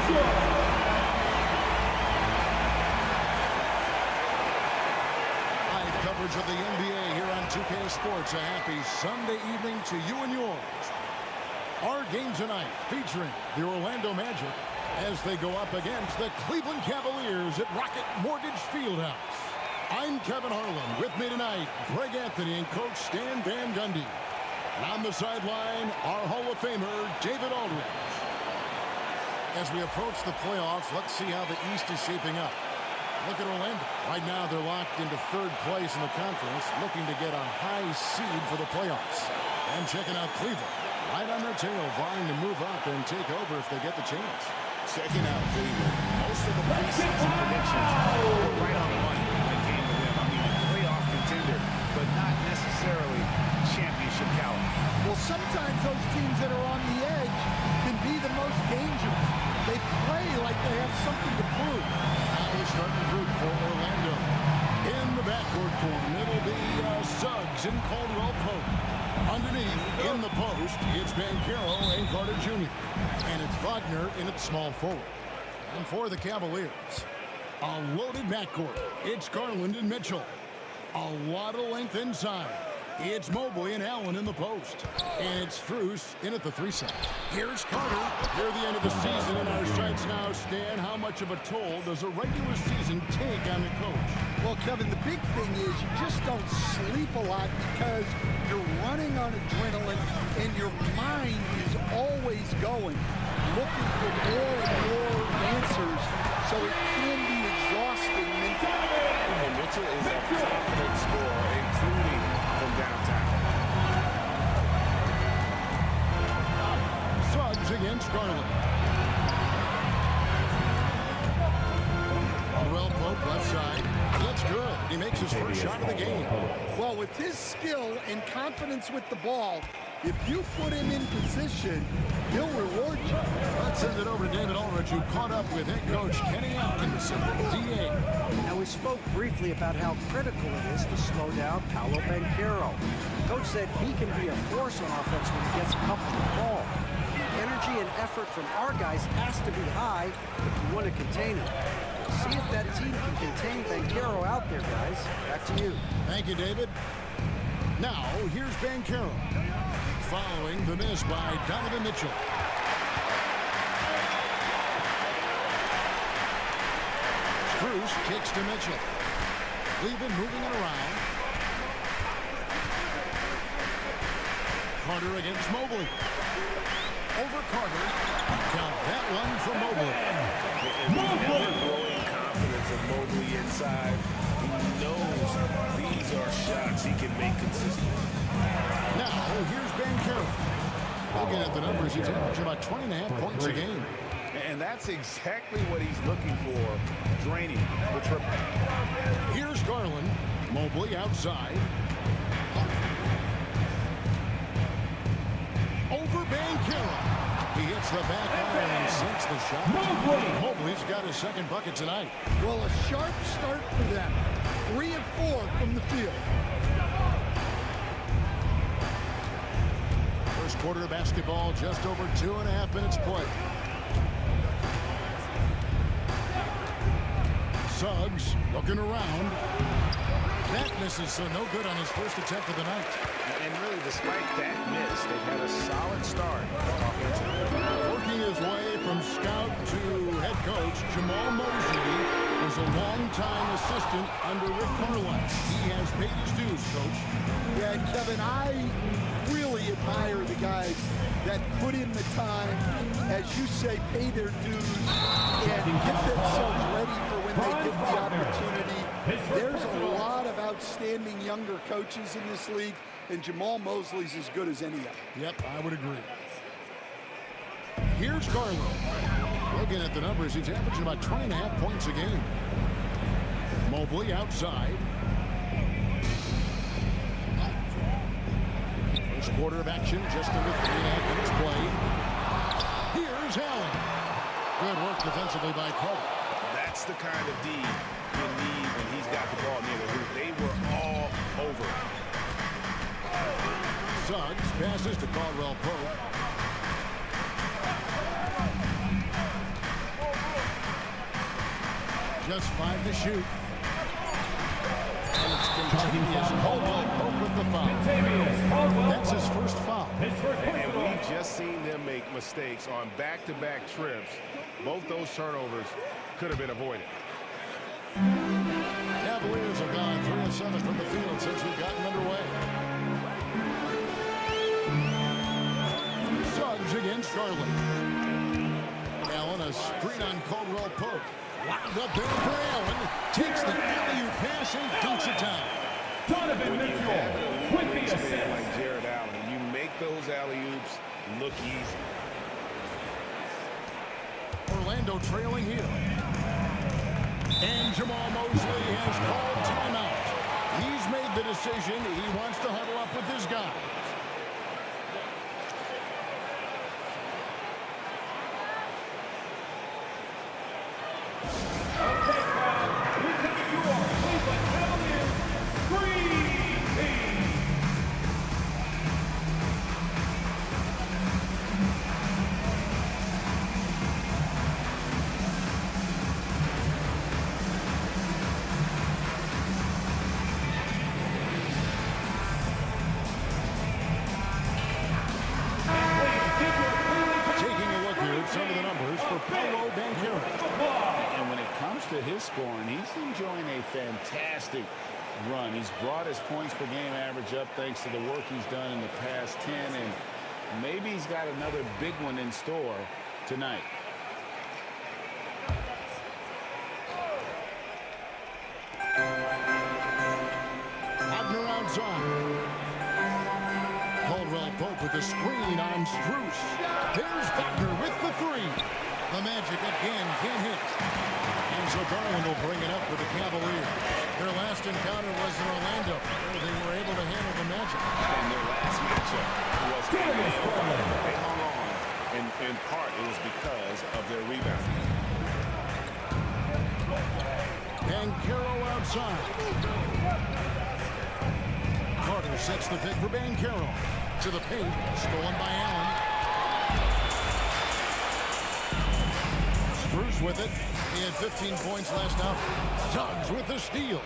Live coverage of the NBA here on 2K Sports. A happy Sunday evening to you and yours. Our game tonight featuring the Orlando Magic as they go up against the Cleveland Cavaliers at Rocket Mortgage Fieldhouse. I'm Kevin Harlan. With me tonight, Greg Anthony and Coach Stan Van Gundy. And on the sideline, our Hall of Famer, David Aldridge. As we approach the playoffs, let's see how the East is shaping up. Look at Orlando. Right now, they're locked into third place in the conference, looking to get a high seed for the playoffs. And checking out Cleveland. Right on their tail, vying to move up and take over if they get the chance. Checking out Cleveland. Most of the preseason predictions were right on the money when it came to them. I mean, a playoff contender, but not necessarily championship caliber. Well, sometimes those teams that are on the edge can be the most dangerous. They play like they have something to prove. Now we're starting group for Orlando. In the backcourt for him, it'll be Suggs and Caldwell Pope. Underneath, in the post, it's Banchero and Carter Jr. And it's Wagner in at small forward. And for the Cavaliers, a loaded backcourt. It's Garland and Mitchell. A lot of length inside. It's Mobley and Allen in the post. And it's Strus in at the 3-side. Here's Carter. Near the end of the season in our sights now, Stan. How much of a toll does a regular season take on the coach? Well, Kevin, the big thing is you just don't sleep a lot because you're running on adrenaline and your mind is always going, looking for more and more answers, so it can be exhausting mentally. And Mitchell is a confident scorer, including from downtown. Suggs against Garland. Caldwell Pope left side. That's good. He makes his first shot of the game. Well, with his skill and confidence with the ball, if you put him in position, he'll reward you. Let's send it over to David Aldridge, who caught up with head coach Kenny Atkinson, DA. Now, we spoke briefly about how critical it is to slow down Paolo Banchero. Coach said he can be a force on offense when he gets comfortable with the ball. The energy and effort from our guys has to be high if you want to contain him. See if that team can contain Banchero out there, guys. Back to you. Thank you, David. Now, here's Banchero. Following the miss by Donovan Mitchell. Strus kicks to Mitchell. Cleveland moving it around. Carter against Mobley. Over Carter. Count that one for Mobley. Growing confidence of Mobley inside. He knows these are shots he can make consistently. Now, here's Banchero. Looking at the numbers, he's averaging about 20.5 points a game. And that's exactly what he's looking for, draining the triple. Here's Garland. Mobley outside. Over Banchero. He hits the back iron and sinks the shot. Mobley's got his second bucket tonight. Well, a sharp start for them. 3 of 4 from the field. First quarter of basketball, just over 2.5 minutes played. Suggs looking around. That misses, so no good on his first attempt of the night. And really, despite that miss, they've had a solid start offensively. Working his way from scout to head coach, Jamal Mosley was a long-time assistant under Rick Carlisle. He has paid his dues, Coach. Yeah, and Kevin, I really admire the guys that put in the time, as you say, pay their dues, and get themselves ready for when they get the opportunity. There's a lot of outstanding younger coaches in this league, and Jamal Mosley's as good as any of them. Yep, I would agree. Here's Garland. Looking at the numbers, he's averaging about 20.5 points a game. Mobley outside. First quarter of action, just under 3.5 minutes played. Here's Allen. Good work defensively by Carter. That's the kind of D you need when he's got the ball near the hoop. They were all over it. Suggs passes to Caldwell Pope. Just 5 to shoot. And it's Contavious Caldwell Pope with the foul. That's his first foul. And we've just seen them make mistakes on back-to-back trips. Both those turnovers could have been avoided. Cavaliers have gone 3 of 7 from the field since we've gotten underway. Suggs against Garland. Allen, a screen on Caldwell Pope. Wound up there for Allen. Takes the alley-oop pass and dunks it down. When you have a wingspan like Jared Allen, you make those alley-oops look easy. Orlando trailing here. And Jamal Mosley has called timeout. He's made the decision. He wants to huddle up with his guys. His scoring, he's enjoying a fantastic run. He's brought his points per game average up thanks to the work he's done in the past 10, and maybe he's got another big one in store tonight. Wagner outside. Caldwell Pope with the screen on Strus. There's Wagner with the 3. The Magic again can't hit. And so Garland will bring it up with the Cavaliers. Their last encounter was in Orlando, where they were able to handle the Magic. And their last matchup was they hung on. And in part, it was because of their rebounding. Banchero outside. Carter sets the pick for Banchero. To the paint, stolen by Allen. Bruce with it. He had 15 points last out. Suggs with the steal.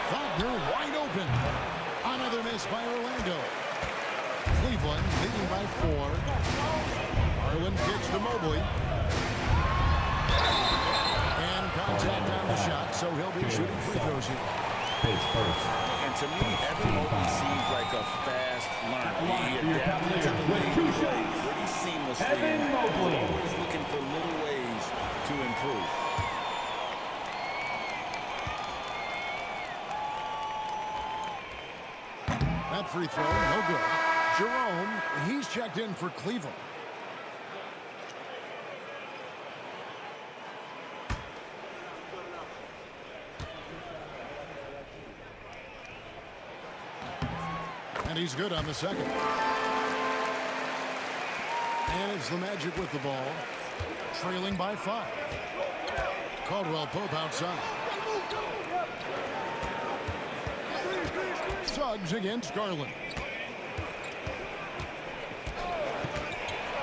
Wagner wide open. Another miss by Orlando. Cleveland leading by 4. Garland kicks to Mobley. And contact on the shot, so he'll be shooting free throws here. And to me, Evan Mobley seems like a fast learner. He adapted to the league pretty seamlessly. And always looking for little ways to improve. That free throw, no good. Jerome, he's checked in for Cleveland. And he's good on the second. And it's the Magic with the ball, trailing by 5. Caldwell Pope outside. Suggs against Garland.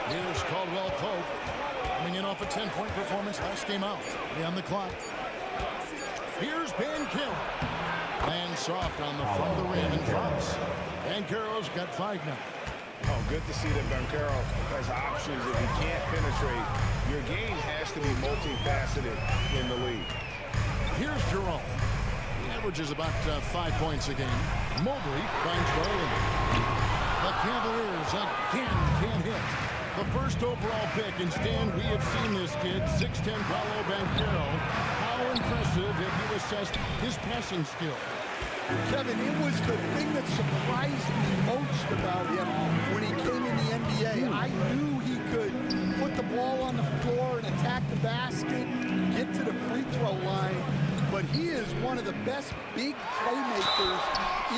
Here's Caldwell Pope, coming in off a 10-point performance last game out. On the clock. Here's Banchero. Lands soft on the front of the rim and drops. Banchero's got 5 now. Oh, good to see that Banchero has options. If he can't penetrate, your game has to be multifaceted in the league. Here's Jerome. He averages about 5 points a game. Mobley finds Garland. The Cavaliers again can't hit. The first overall pick, and Stan, we have seen this kid, 6'10" Paolo Banchero. How impressive have you assessed his passing skill? Kevin, it was the thing that surprised me most about him when he came in the NBA. I knew he could put the ball on the floor and attack the basket, get to the free throw line, but he is one of the best big playmakers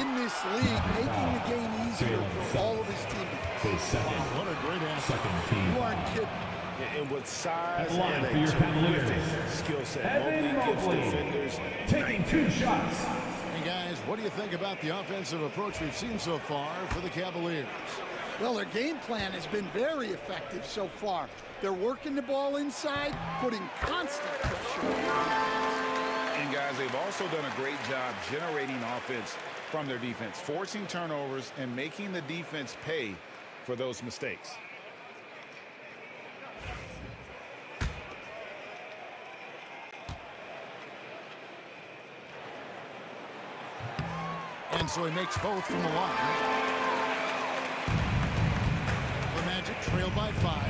in this league, making the game easier for all of his teammates. What a great answer. You aren't kidding. And with size and a terrific skill set, Mobley gives defenders taking 2 shots. Hey guys, what do you think about the offensive approach we've seen so far for the Cavaliers? Well, their game plan has been very effective so far. They're working the ball inside, putting constant pressure on their defense. And guys, they've also done a great job generating offense from their defense, forcing turnovers and making the defense pay for those mistakes. And so he makes both from the line. The Magic trail by 5.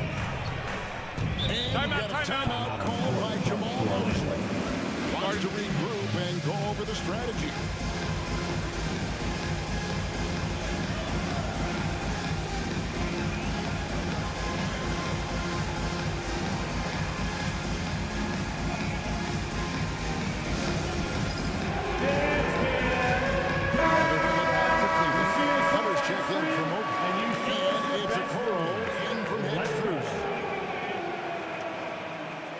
And timeout called by Jamal Mosley. Wants to regroup and go over the strategy.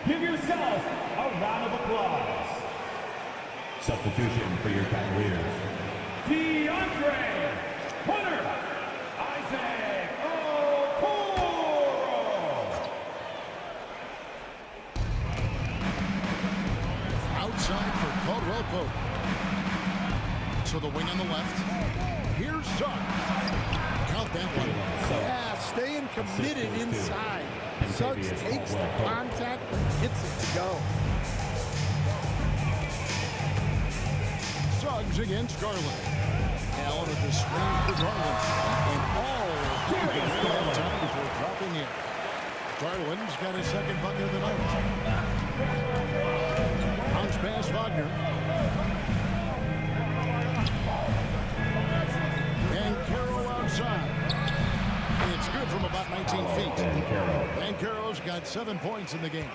Give yourself a round of applause. Substitution for your Cavaliers. DeAndre Hunter Isaac Okoro. Outside for Caldwell Pope. To the wing on the left. Here's Suggs. Count that one. Yeah, staying committed inside. Suggs takes the contact and hits it to go. Suggs against Garland. Allen at the screen for Garland. And all have time before dropping in. Garland's got his second bucket of the night. Bounce pass Wagner. And Carroll outside. It's good from about 19 feet. Banchero's got 7 points in the game.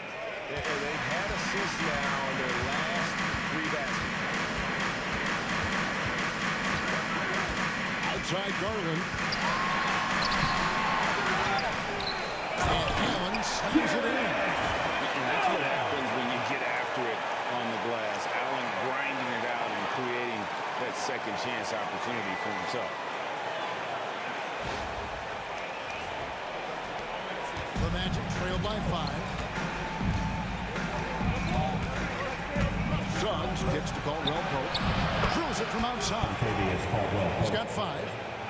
They've had assists now on their last 3 baskets. Outside Garland. And Allen slams it in. And that's what happens when you get after it on the glass. Allen grinding it out and creating that second chance opportunity for himself. The Magic trail by 5. Suggs gets to Caldwell Pope. Drills it from outside. He's got 5.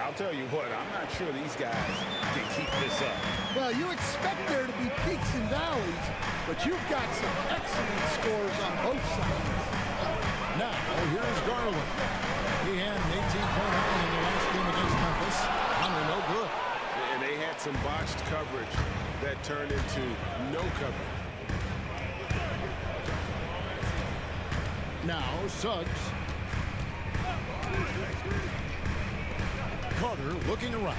I'll tell you what, I'm not sure these guys can keep this up. Well, you expect there to be peaks and valleys, but you've got some excellent scores on both sides. Now, here's Garland. He had an 18-point run in the last game against Memphis. Hunter, no good. And they had some botched coverage that turned into no coverage. Now, Suggs. Carter looking around.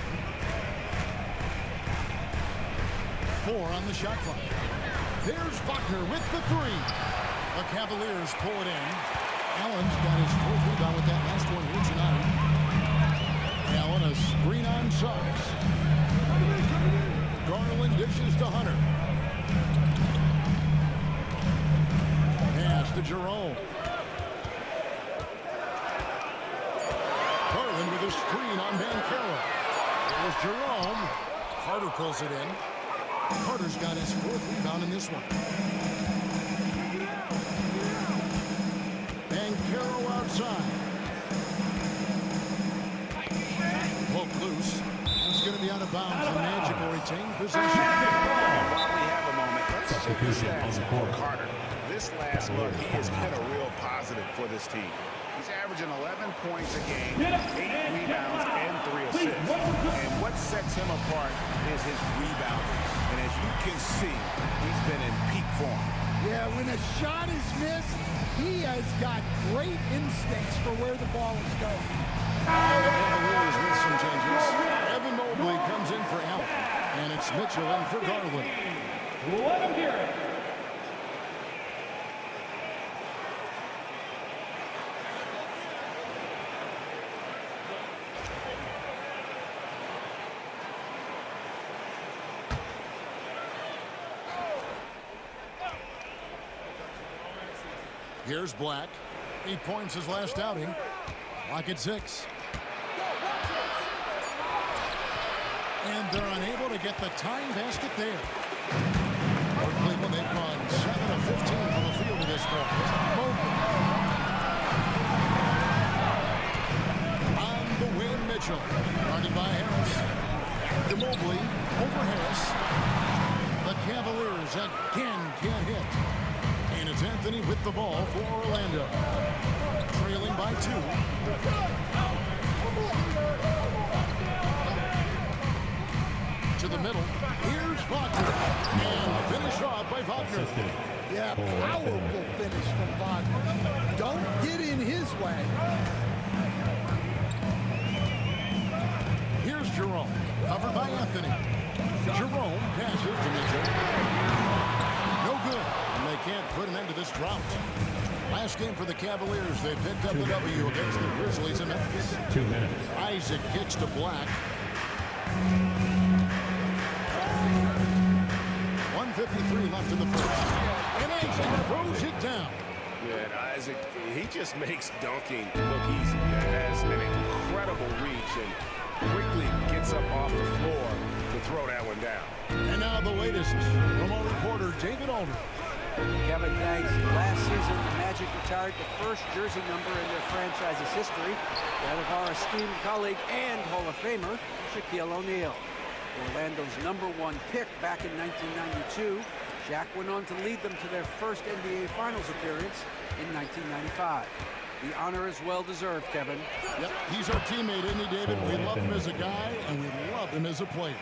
4 on the shot clock. There's Wagner with the 3. The Cavaliers pull it in. Allen's got his 4th rebound with that last one here tonight. Allen a screen on Suggs. Garland dishes to Hunter. Pass to Jerome. Garland with a screen on Banchero. There's Jerome. Carter pulls it in. Carter's got his 4th rebound in this one. Banchero outside. Poke loose. It's going to be out of bounds. The Magic will retain possession. While we have a moment, let's check the stats for Carter. This last month, he has been a real positive for this team. He's averaging 11 points a game, 8 rebounds, and 3 assists. And what sets him apart is his rebounding. And as you can see, he's been in peak form. Yeah, when a shot is missed, he has got great instincts for where the ball is going. Cavaliers with some changes. Evan Mobley comes in for Allen. And it's Mitchell in for Garland. Let him hear it. Here's Black. 8 points his last outing. Lock at 6. And they're unable to get the tying basket there. For Cleveland, they've gone 7 of 15 from the field to this point. Mobley. On the wing, Mitchell. Guarded by Harris. To Mobley. Over Harris. The Cavaliers again can't hit. And it's Anthony with the ball for Orlando. Trailing by 2. To the middle. Here's Wagner. And finished off by Wagner. Yeah, powerful finish from Wagner. Don't get in his way. Here's Jerome. Covered by Anthony. Jerome passes to Mitchell. No good. And they can't put an end to this drought. Last game for the Cavaliers. They picked up the W against the Grizzlies in Memphis. 2 minutes. Isaac kicks to Black. 1:53 left in the first. And Isaac throws it down. Yeah, and Isaac, he just makes dunking look easy. He has an incredible reach and quickly gets up off the floor to throw that one down. And now the latest from our reporter, David Aldridge. Kevin, thanks. Last season, the Magic retired the first jersey number in their franchise's history, that of our esteemed colleague and Hall of Famer, Shaquille O'Neal. Orlando's #1 pick back in 1992, Shaq went on to lead them to their first NBA Finals appearance in 1995. The honor is well-deserved, Kevin. Yep, he's our teammate, isn't he, David? We love him as a guy, and we love him as a player.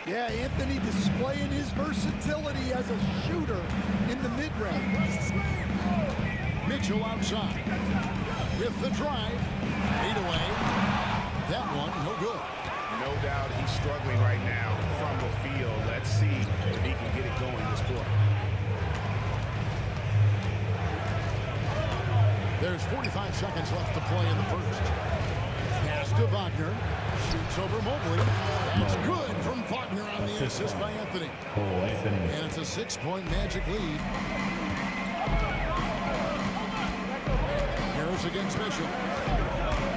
Yeah, Anthony displaying his versatility as a shooter in the mid-range. Mitchell outside. With the drive. 8 away. That one, no good. No doubt he's struggling right now from the field. Let's see if he can get it going this quarter. There's 45 seconds left to play in the first. Pass to Wagner. Shoots over Mobley. That's good from Wagner on the assist by Anthony. And it's a 6-point Magic lead. Harris against Mitchell.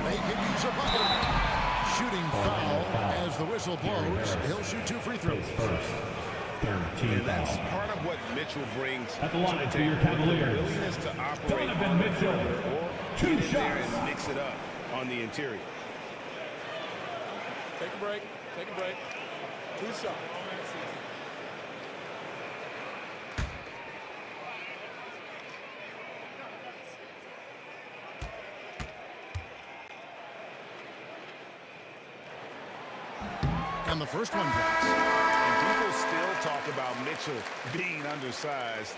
They can use a bucket. Shooting foul as the whistle blows. He'll shoot 2 free throws. And that's part of what Mitchell brings At the line to for the your Cavaliers, willingness to operate Donovan Mitchell. or 2 get in there shots. and mix it up on the interior. Take a break. Take a break. 2 shots. And the first one drops. And people still talk about Mitchell being undersized.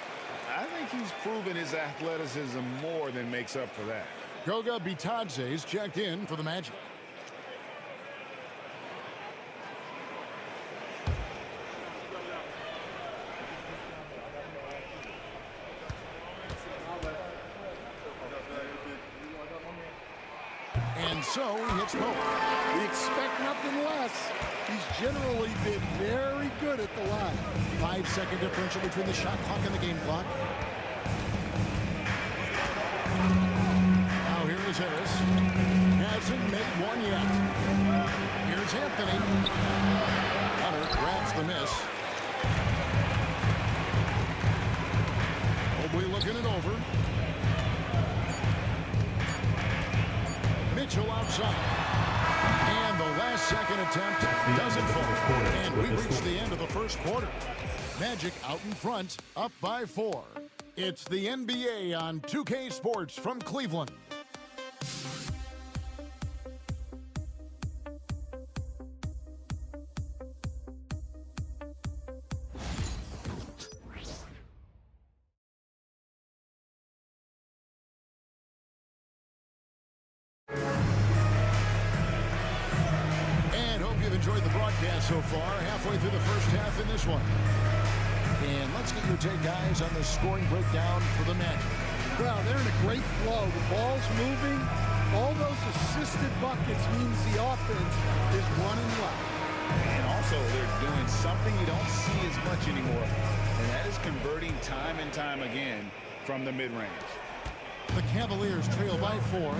I think he's proven his athleticism more than makes up for that. Goga Bitadze's checked in for the Magic. And so he hits both. We expect nothing less. He's generally been very good at the line. 5-second differential between the shot clock and the game clock. Now here is Harris. Hasn't made one yet. Here's Anthony. Hunter grabs the miss. Mobley looking it over. Mitchell outside. And the last second attempt doesn't fall. And we reach the end of the first quarter. Magic out in front, up by 4. It's the NBA on 2K Sports from Cleveland. Enjoyed the broadcast so far, halfway through the first half in this one. And let's get your take, guys, on the scoring breakdown for the Magic. Well, they're in a great flow. The ball's moving. All those assisted buckets means the offense is running well. And also, they're doing something you don't see as much anymore, and that is converting time and time again from the mid-range. The Cavaliers trail by 4.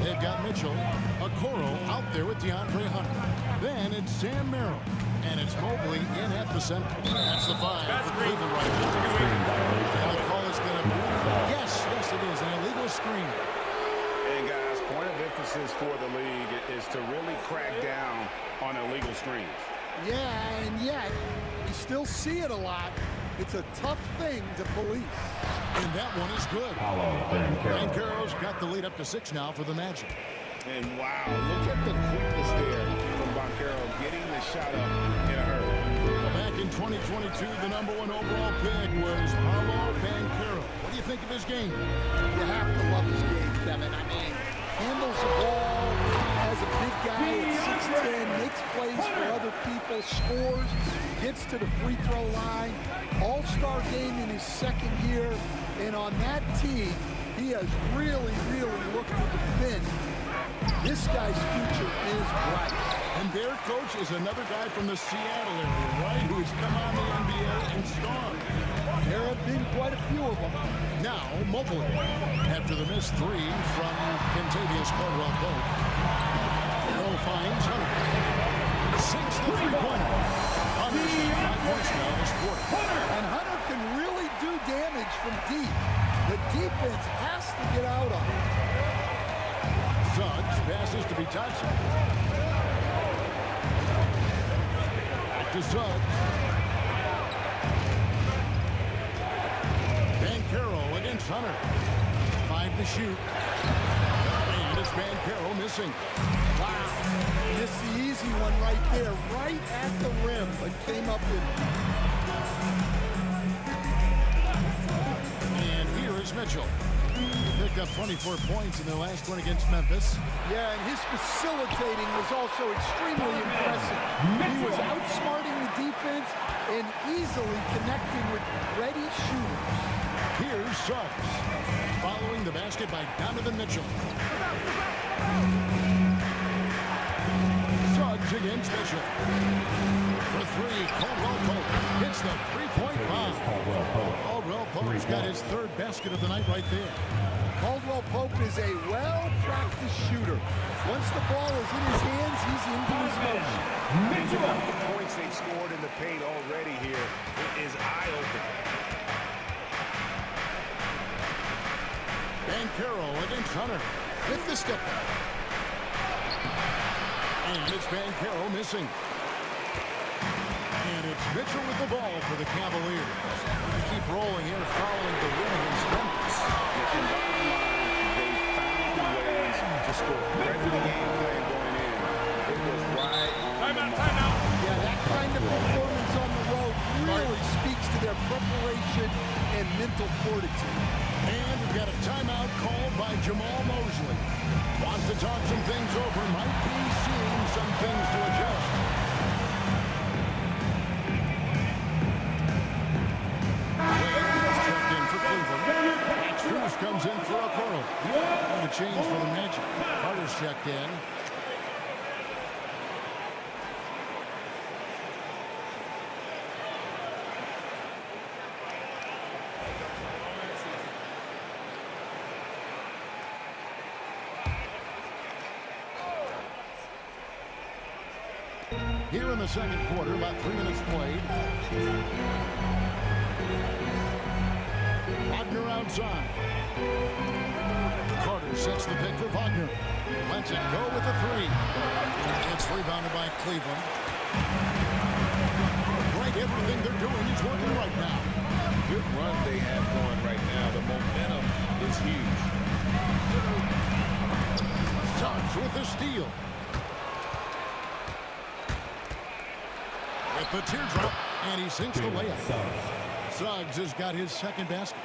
They've got Mitchell, Okoro out there with DeAndre Hunter. Then it's Sam Merrill. And it's Mobley in at the center. That's the 5 for Cleveland right now. And the call is going to be, yes, it is, an illegal screen. And guys, point of emphasis for the league is to really crack down on illegal screens. Yeah, and yet, we still see it a lot. It's a tough thing to police. And that one is good. Banchero's got the lead up to 6 now for the Magic. And wow, look at the quickness there from Banchero getting the shot up in a hurry. Back in 2022, the #1 overall pick was Paolo Banchero. What do you think of his game? You have to love his game, Kevin. I mean, handles the ball as a big guy at 6'10", makes plays for other people, scores, gets to the free throw line. All-star game in his second year. And on that team, he has really, really looked to defend. This guy's future is bright. And their coach is another guy from the Seattle area, right? Who has come on the NBA and stormed. There have been quite a few of them. Now, Mobley, after the missed 3 from Kentavious Caldwell-Pope. Hill finds Hunter. Sinks the three-pointer. Hunter's 5 points now this quarter. And Hunter can really do damage from deep. The defense has to get out on him. Suggs passes to Bitadze. Back to Suggs. Banchero against Hunter. 5 to shoot. And it's Banchero missing. Wow. Missed the easy one right there, right at the rim, but came up with it. And here is Mitchell. He picked up 24 points in their last one against Memphis. Yeah, and his facilitating was also extremely impressive. He was outsmarting the defense and easily connecting with ready shooters. Here's Suggs. Following the basket by Donovan Mitchell. Suggs against Mitchell. For 3, Caldwell-Pope hits the three-point bomb. Caldwell-Pope's got his 3rd basket of the night right there. Caldwell-Pope is a well-practiced shooter. Once the ball is in his hands, he's into his motion. The points they've scored in the paint already here is eye-opening. Banchero against Hunter. Hit the step back. And it's Banchero missing. And it's Mitchell with the ball for the Cavaliers. They keep rolling here following the win against Memphis. And bottom line, they found ways to score. Whatever the game plan going in, it was right on the mark. Yeah, that kind of performance on the road really speaks to their preparation and mental fortitude. And we've got a timeout called by Jamal Mosley. Wants to talk some things over. Might be seeing some things to adjust. Checked in for Cleveland. Struz comes in for a Okoro. And a change for the Magic. Carter's checked in. Here in the second quarter, about 3 minutes played. Wagner outside. Carter sets the pick for Wagner. Lets it go with the 3. It's rebounded by Cleveland. Right, everything they're doing is working right now. Good run they have going right now. The momentum is huge. Suggs with the steal. With the teardrop, and he sinks the layup. Suggs has got his 2nd basket.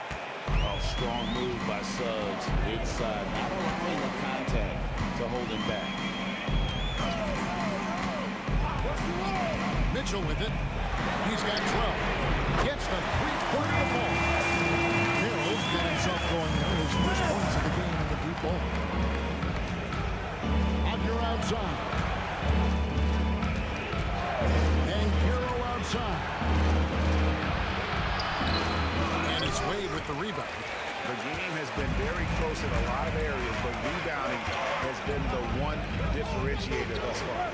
Oh, strong move by Suggs inside, not allowing the contact to hold him back. Mitchell with it. He's got 12. Gets the three-pointer ball. Harrell's got himself going there. His first points of the game in the deep ball. Wagner outside. Banchero outside. And it's Wade with the rebound. The game has been very close in a lot of areas, but rebounding has been the one differentiator thus far.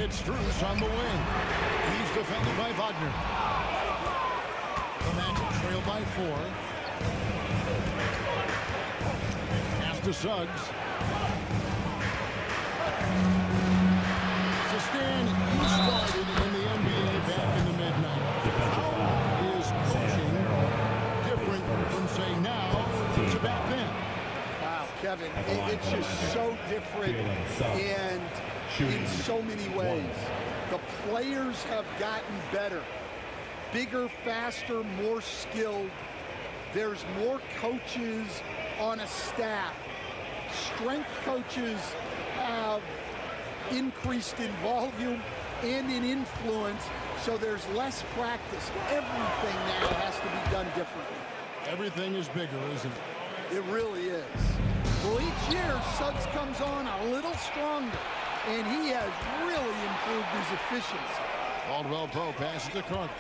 It's Strus on the wing. He's defended by Wagner. The Magic trail by 4. Pass to Suggs. Stan, he started in the NBA back in the mid-90s. How is coaching different from, say, now to back then? Wow, Kevin, it's just so different and in so many ways. The players have gotten better, bigger, faster, more skilled. There's more coaches on a staff. Strength coaches have increased in volume and in influence, so there's less practice. Everything now has to be done differently. Everything is bigger, isn't it? It really is. Well, each year, Suggs comes on a little stronger, and he has really improved his efficiency. Caldwell Pope passes to Carter.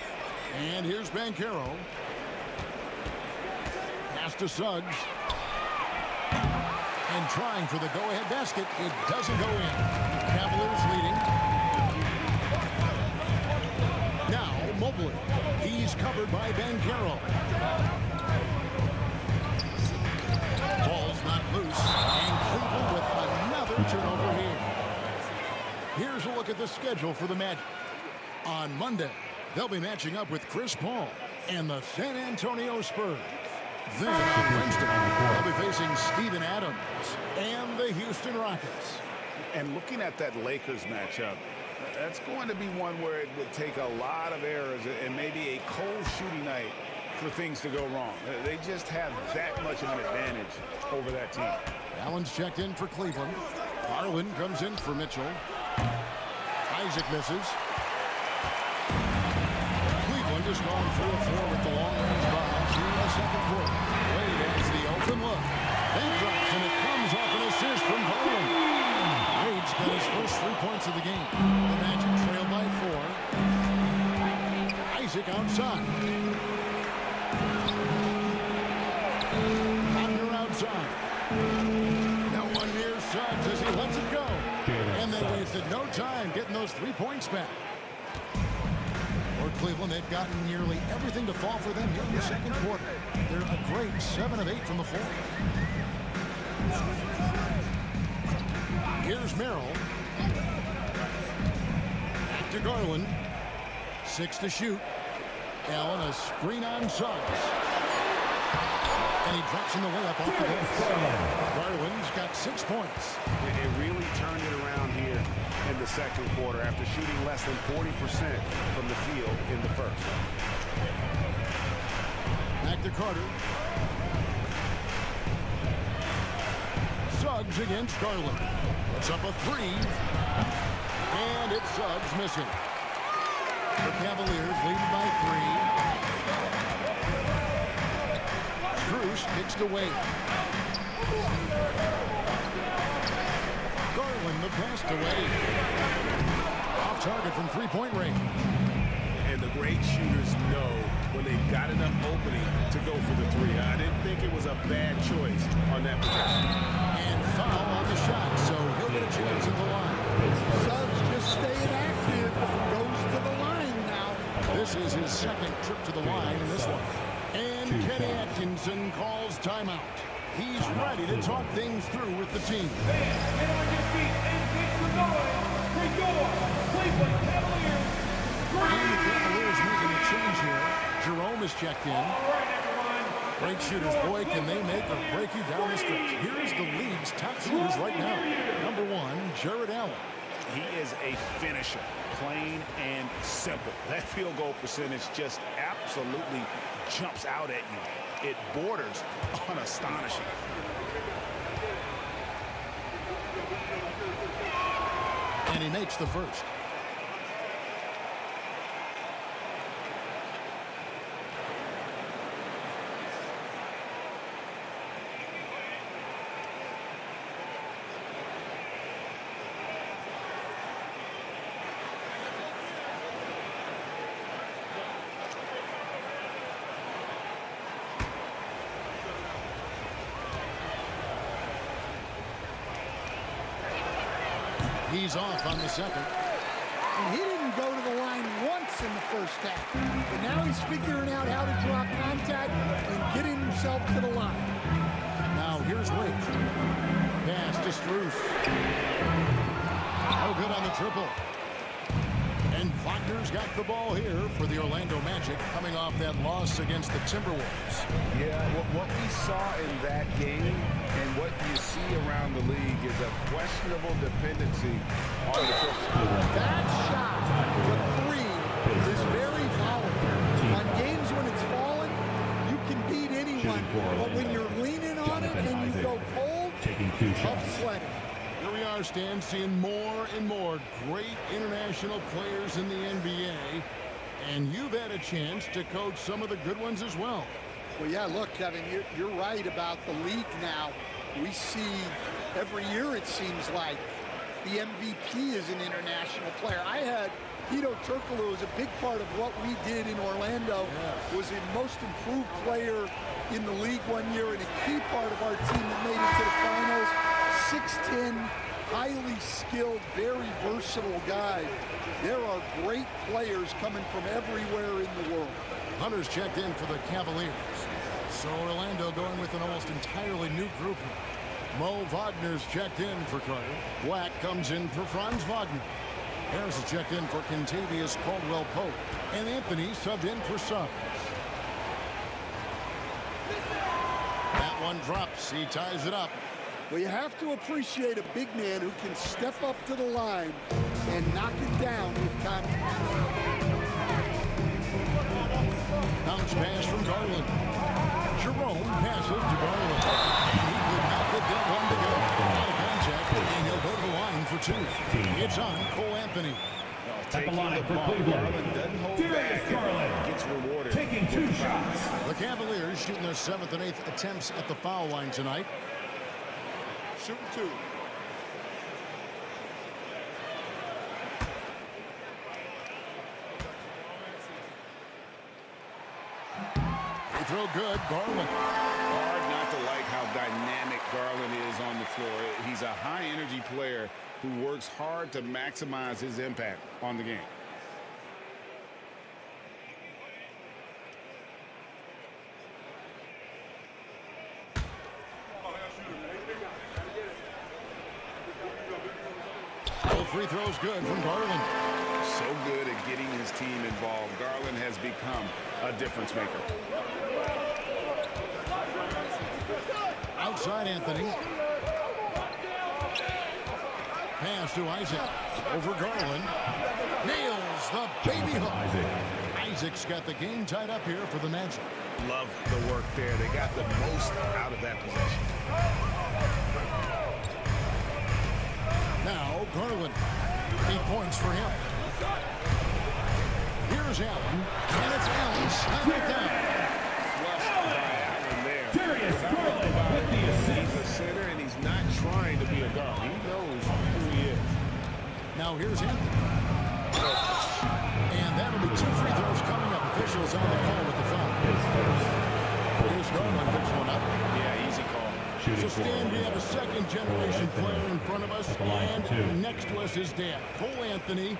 And here's Banchero. Pass to Suggs. And trying for the go-ahead basket. It doesn't go in. Cavaliers leading. Now, Mobley. He's covered by Banchero. Ball's not loose. And Cleveland with another turnover here. Here's a look at the schedule for the Magic. On Monday, they'll be matching up with Chris Paul and the San Antonio Spurs. Then on Wednesday, they'll be facing Steven Adams and the Houston Rockets. And looking at that Lakers matchup, that's going to be one where it would take a lot of errors and maybe a cold shooting night for things to go wrong. They just have that much of an advantage over that team. Allen's checked in for Cleveland. Garland comes in for Mitchell. Isaac misses. Cleveland is going 4-4 with the long-range bombs here in the second quarter. Wade has the open look. Then drops, and it comes off an assist from Garland. Wade's got his first 3 points of the game. The Magic trail by 4. Isaac outside. Wagner outside. Now one near Suggs as he lets it go. And they wasted no time getting those 3 points back. For Cleveland, they've gotten nearly everything to fall for them here in the second quarter. They're a great 7 of 8 from the floor. Here's Merrill. Back to Garland. 6 to shoot. Allen, a screen on Suggs. And he drops in the layup off the bench. Garland's got 6 points. It really turned it around here in the second quarter after shooting less than 40% from the field in the first. Back to Carter. Suggs against Garland. Puts up a 3. And it's Suggs missing. The Cavaliers lead by 3. Strus kicks to Wade. Garland the pass to Wade. Off target from three-point range. And the great shooters know when they've got enough opening to go for the 3. I didn't think it was a bad choice on that possession. And foul on the shot, so he'll get a chance at the line. Suggs just staying active, goes to the line now. This is his second trip to the line in this one. And Kenny Atkinson calls timeout. He's ready to talk things through with the team. Fans, get on your feet and make some noise for your Cleveland Cavaliers. And the Cavaliers making a change here. Jerome is checked in. All right, everyone. Great shooters, boy, can they make or break you down the stretch. Here's the league's top shooters right now. Number 1, Jared Allen. He is a finisher, plain and simple. That field goal percentage just absolutely jumps out at you. It borders on astonishing. And he makes the first. He's off on the second. And he didn't go to the line once in the first half. But now he's figuring out how to drop contact and getting himself to the line. Now here's Wade. Pass to Strus. No good on the triple. And Wagner's got the ball here for the Orlando Magic, coming off that loss against the Timberwolves. Yeah, what we saw in that game and what you see around the league is a questionable dependency on the triple. That shot, the three, is very volatile. On games when it's falling, you can beat anyone. But when you're leaning on it and you go cold, tough sweating. Here we are, Stan, seeing more and more great international players in the NBA. And you've had a chance to coach some of the good ones as well. Well, yeah, look, Kevin, you're right about the league now. We see every year, it seems like, the MVP is an international player. I had Hedo Turkoglu, was a big part of what we did in Orlando, was a most improved player in the league one year and a key part of our team that made it to the finals. 6'10", highly skilled, very versatile guy. There are great players coming from everywhere in the world. Hunter's checked in for the Cavaliers. So Orlando going with an almost entirely new group here. Mo Wagner's checked in for Carter. Black comes in for Franz Wagner. Harris is checked in for Kentavious Caldwell-Pope. And Anthony subbed in for Suggs. That one drops. He ties it up. Well, you have to appreciate a big man who can step up to the line and knock it down with confidence. Bounce pass from Garland. Jerome passes to Garland. He could not get that one to go. Out of contact, and he'll go to the line for two. It's on Cole Anthony. At the line for Cleveland, Darius Garland Gets rewarded. taking 2 shots. The Cavaliers shooting their 7th and 8th attempts at the foul line tonight. Shooting 2. They throw good. Garland. Hard not to like how dynamic Garland is on the floor. He's a high-energy player who works hard to maximize his impact on the game. Both free throws good from Garland. So good at getting his team involved. Garland has become a difference maker. Outside Anthony. Pass to Isaac. Over Garland. Nails the baby hook. Isaac's got the game tied up here for the Magic. Love the work there. They got the most out of that possession. Now Garland. 8 points for him. Here's Allen. And it's Allen. Slam it down. Flushed by Allen there. Darius Garland with the assist. He's a center, and he's not trying to be a guard. He knows who he is. Now here's Anthony. And that'll be 2 free throws coming up. Officials on the call with the foul. Here's Garland picks one up. Yeah, easy call. So Stan, we have a second-generation player in front of us, and next to us is Dad. Cole Anthony,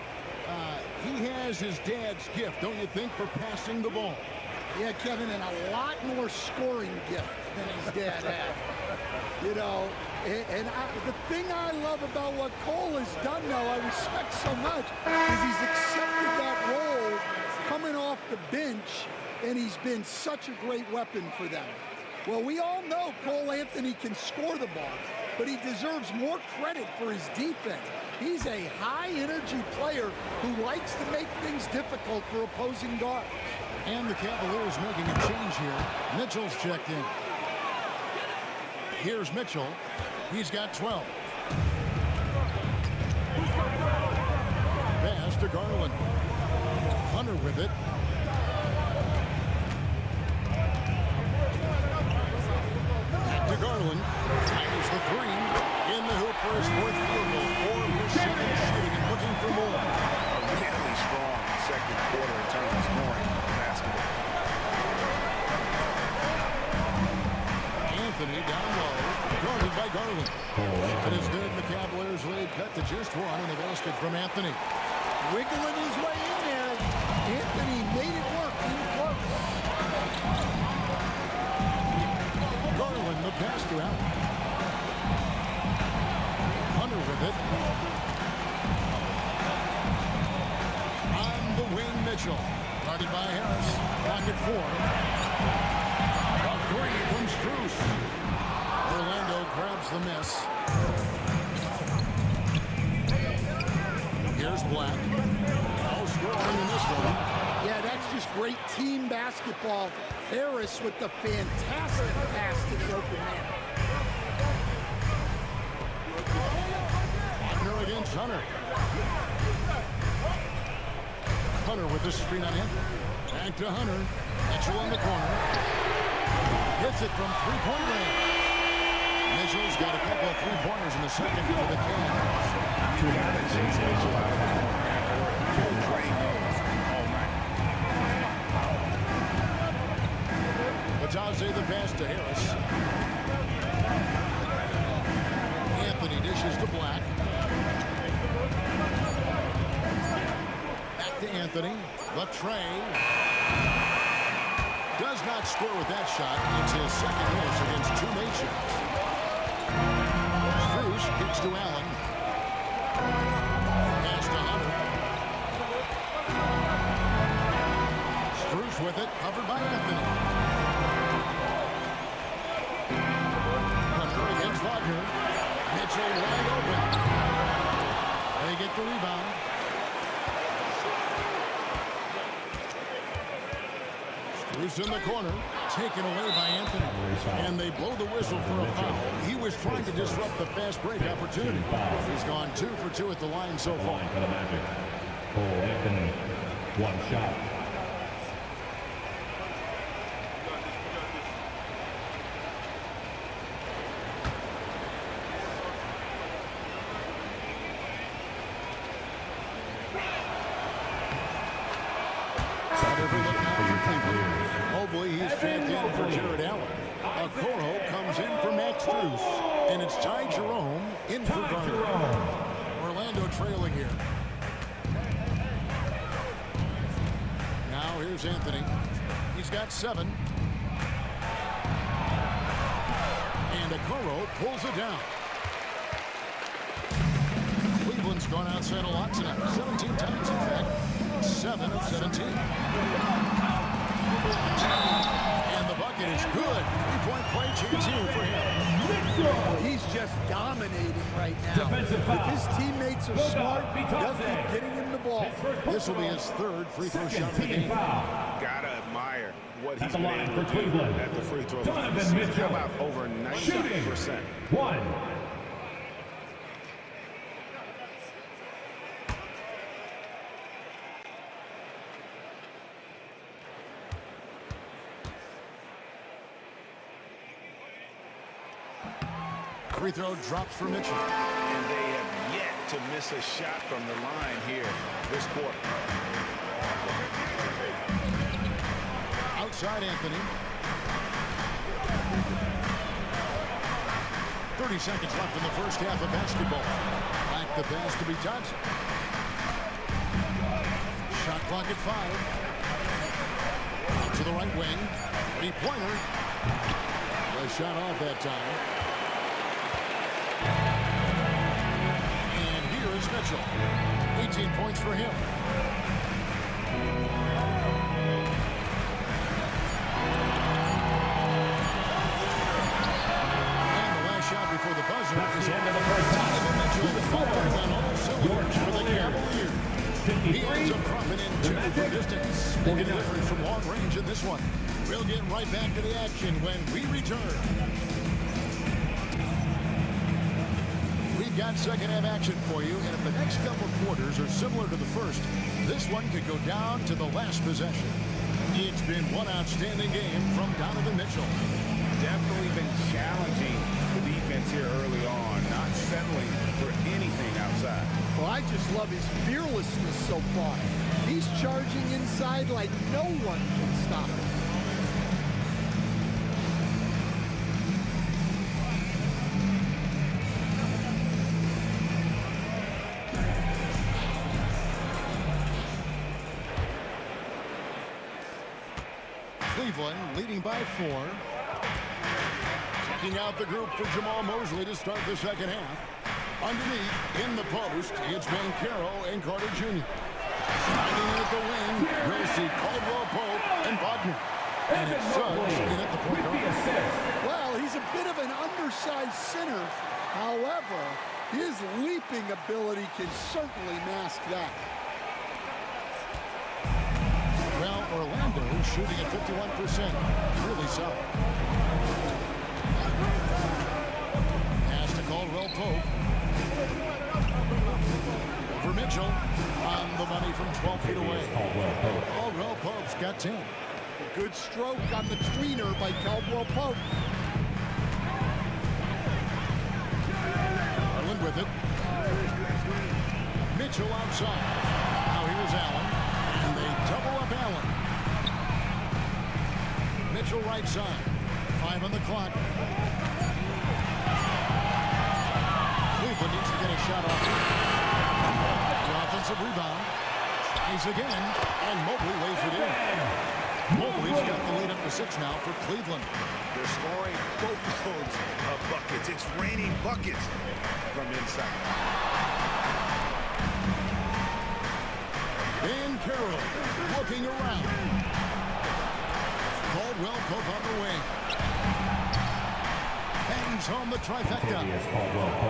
he has his dad's gift, don't you think, for passing the ball? Yeah, Kevin, and a lot more scoring gift than his dad had. You know, the thing I love about what Cole has done, though, I respect so much, is he's accepted that role coming off the bench, and he's been such a great weapon for them. Well, we all know Cole Anthony can score the ball, but he deserves more credit for his defense. He's a high-energy player who likes to make things difficult for opposing guards. And the Cavaliers making a change here. Mitchell's checked in. Here's Mitchell. He's got 12. Pass to Garland. Hunter with it. Back to Garland. Tigers the 3. In the hoop for his 4th field goal. 4% shooting and looking for more. A really strong second quarter in terms of scoring basketball. Anthony down low. Guarded by Garland. It is good. The Cavaliers lead cut to just 1 in the basket from Anthony. wiggling his way in there. Anthony made it work in close. Garland, the pass to Allen. Hunter with it. On the wing, Mitchell. Guarded by Harris. Clock at 4. A three from Strus. Orlando grabs the miss. Here's Black. No scoring in this one. Yeah, that's just great team basketball. Harris with the fantastic pass to the open man. Wagner against Hunter. Hunter with the screen on him. Back to Hunter. Mitchell in the corner. Hits it from three-point range. Mitchell's got a couple of three-pointers in the second for the Cavs. You got to chase Mitchell out or drain those all night. Batazzi the pass to Harris. Anthony dishes to Black. Back to Anthony. The tray. Does not score with that shot. It's his second miss against two made shots. Strus kicks to Allen. Pass to Hunter. Strus with it, covered by Anthony. Hunter against Wagner. Mitchell wide open. They get the rebound. Strus in the corner, taken away by Anthony. And they blow the whistle for a foul. He was trying to disrupt the fast break opportunity. He's gone 2 for 2 at the line so far. For the Magic. Cole Anthony, one shot. Mobley, he's checked in for Jared Allen. Okoro comes in for Max Strus. And it's Ty Jerome in for Garland. Orlando trailing here. Now here's Anthony. He's got 7. And Okoro pulls it down. Cleveland's gone outside a lot tonight. 17 times, in fact. 7 of 17. And the bucket is good. 3-point play chance here for him. Well, he's just dominating right now. If his teammates are smart, they'll keep getting him the ball. This will be his 3rd free throw shot of the game. Gotta admire what he's been able to do at the free throw line. How about over 90%? One. Free throw drops for Mitchell. And they have yet to miss a shot from the line here this quarter. Outside Anthony. 30 seconds left in the first half of basketball. Back the pass to be Johnson. Shot clock at 5. Out to the right wing. 3-pointer. The shot off that time. And here is Mitchell. 18 points for him. And the last shot before the buzzer. That's the end of the first half. Mitchell firing on all cylinders for the Cavaliers. He ends up dropping in 2 for distance. Making a difference from long range in this one. We'll get right back to the action when we return. We've got second half action for you, and if the next couple quarters are similar to the first, this one could go down to the last possession. It's been one outstanding game from Donovan Mitchell. Definitely been challenging the defense here early on, not settling for anything outside. Well, I just love his fearlessness so far. He's charging inside like no one can stop him. Cleveland leading by 4. Checking out the group for Jamal Mosley to start the second half. Underneath, in the post, it's Banchero and Carter Jr. Sliding in at the wing, we'll see Caldwell Pope and Wagner. And it's Suggs in at the point guard. Well, he's a bit of an undersized center. However, his leaping ability can certainly mask that. Well, Orlando shooting at 51%. Really solid. Pass to Caldwell Pope. For Mitchell. On the money from 12 feet away. Caldwell Pope's got 10. A good stroke on the tweener by Caldwell Pope. Garland with it. Mitchell outside. Now here's Allen. And they double up Allen. Mitchell right side. 5 on the clock. Cleveland needs to get a shot off. The offensive rebound. Tries again. And Mobley lays it in. Mobley's got the lead up to 6 now for Cleveland. They're scoring boatloads of buckets. It's raining buckets from inside. Banchero looking around. Caldwell Pope on the wing. Bangs home the trifecta.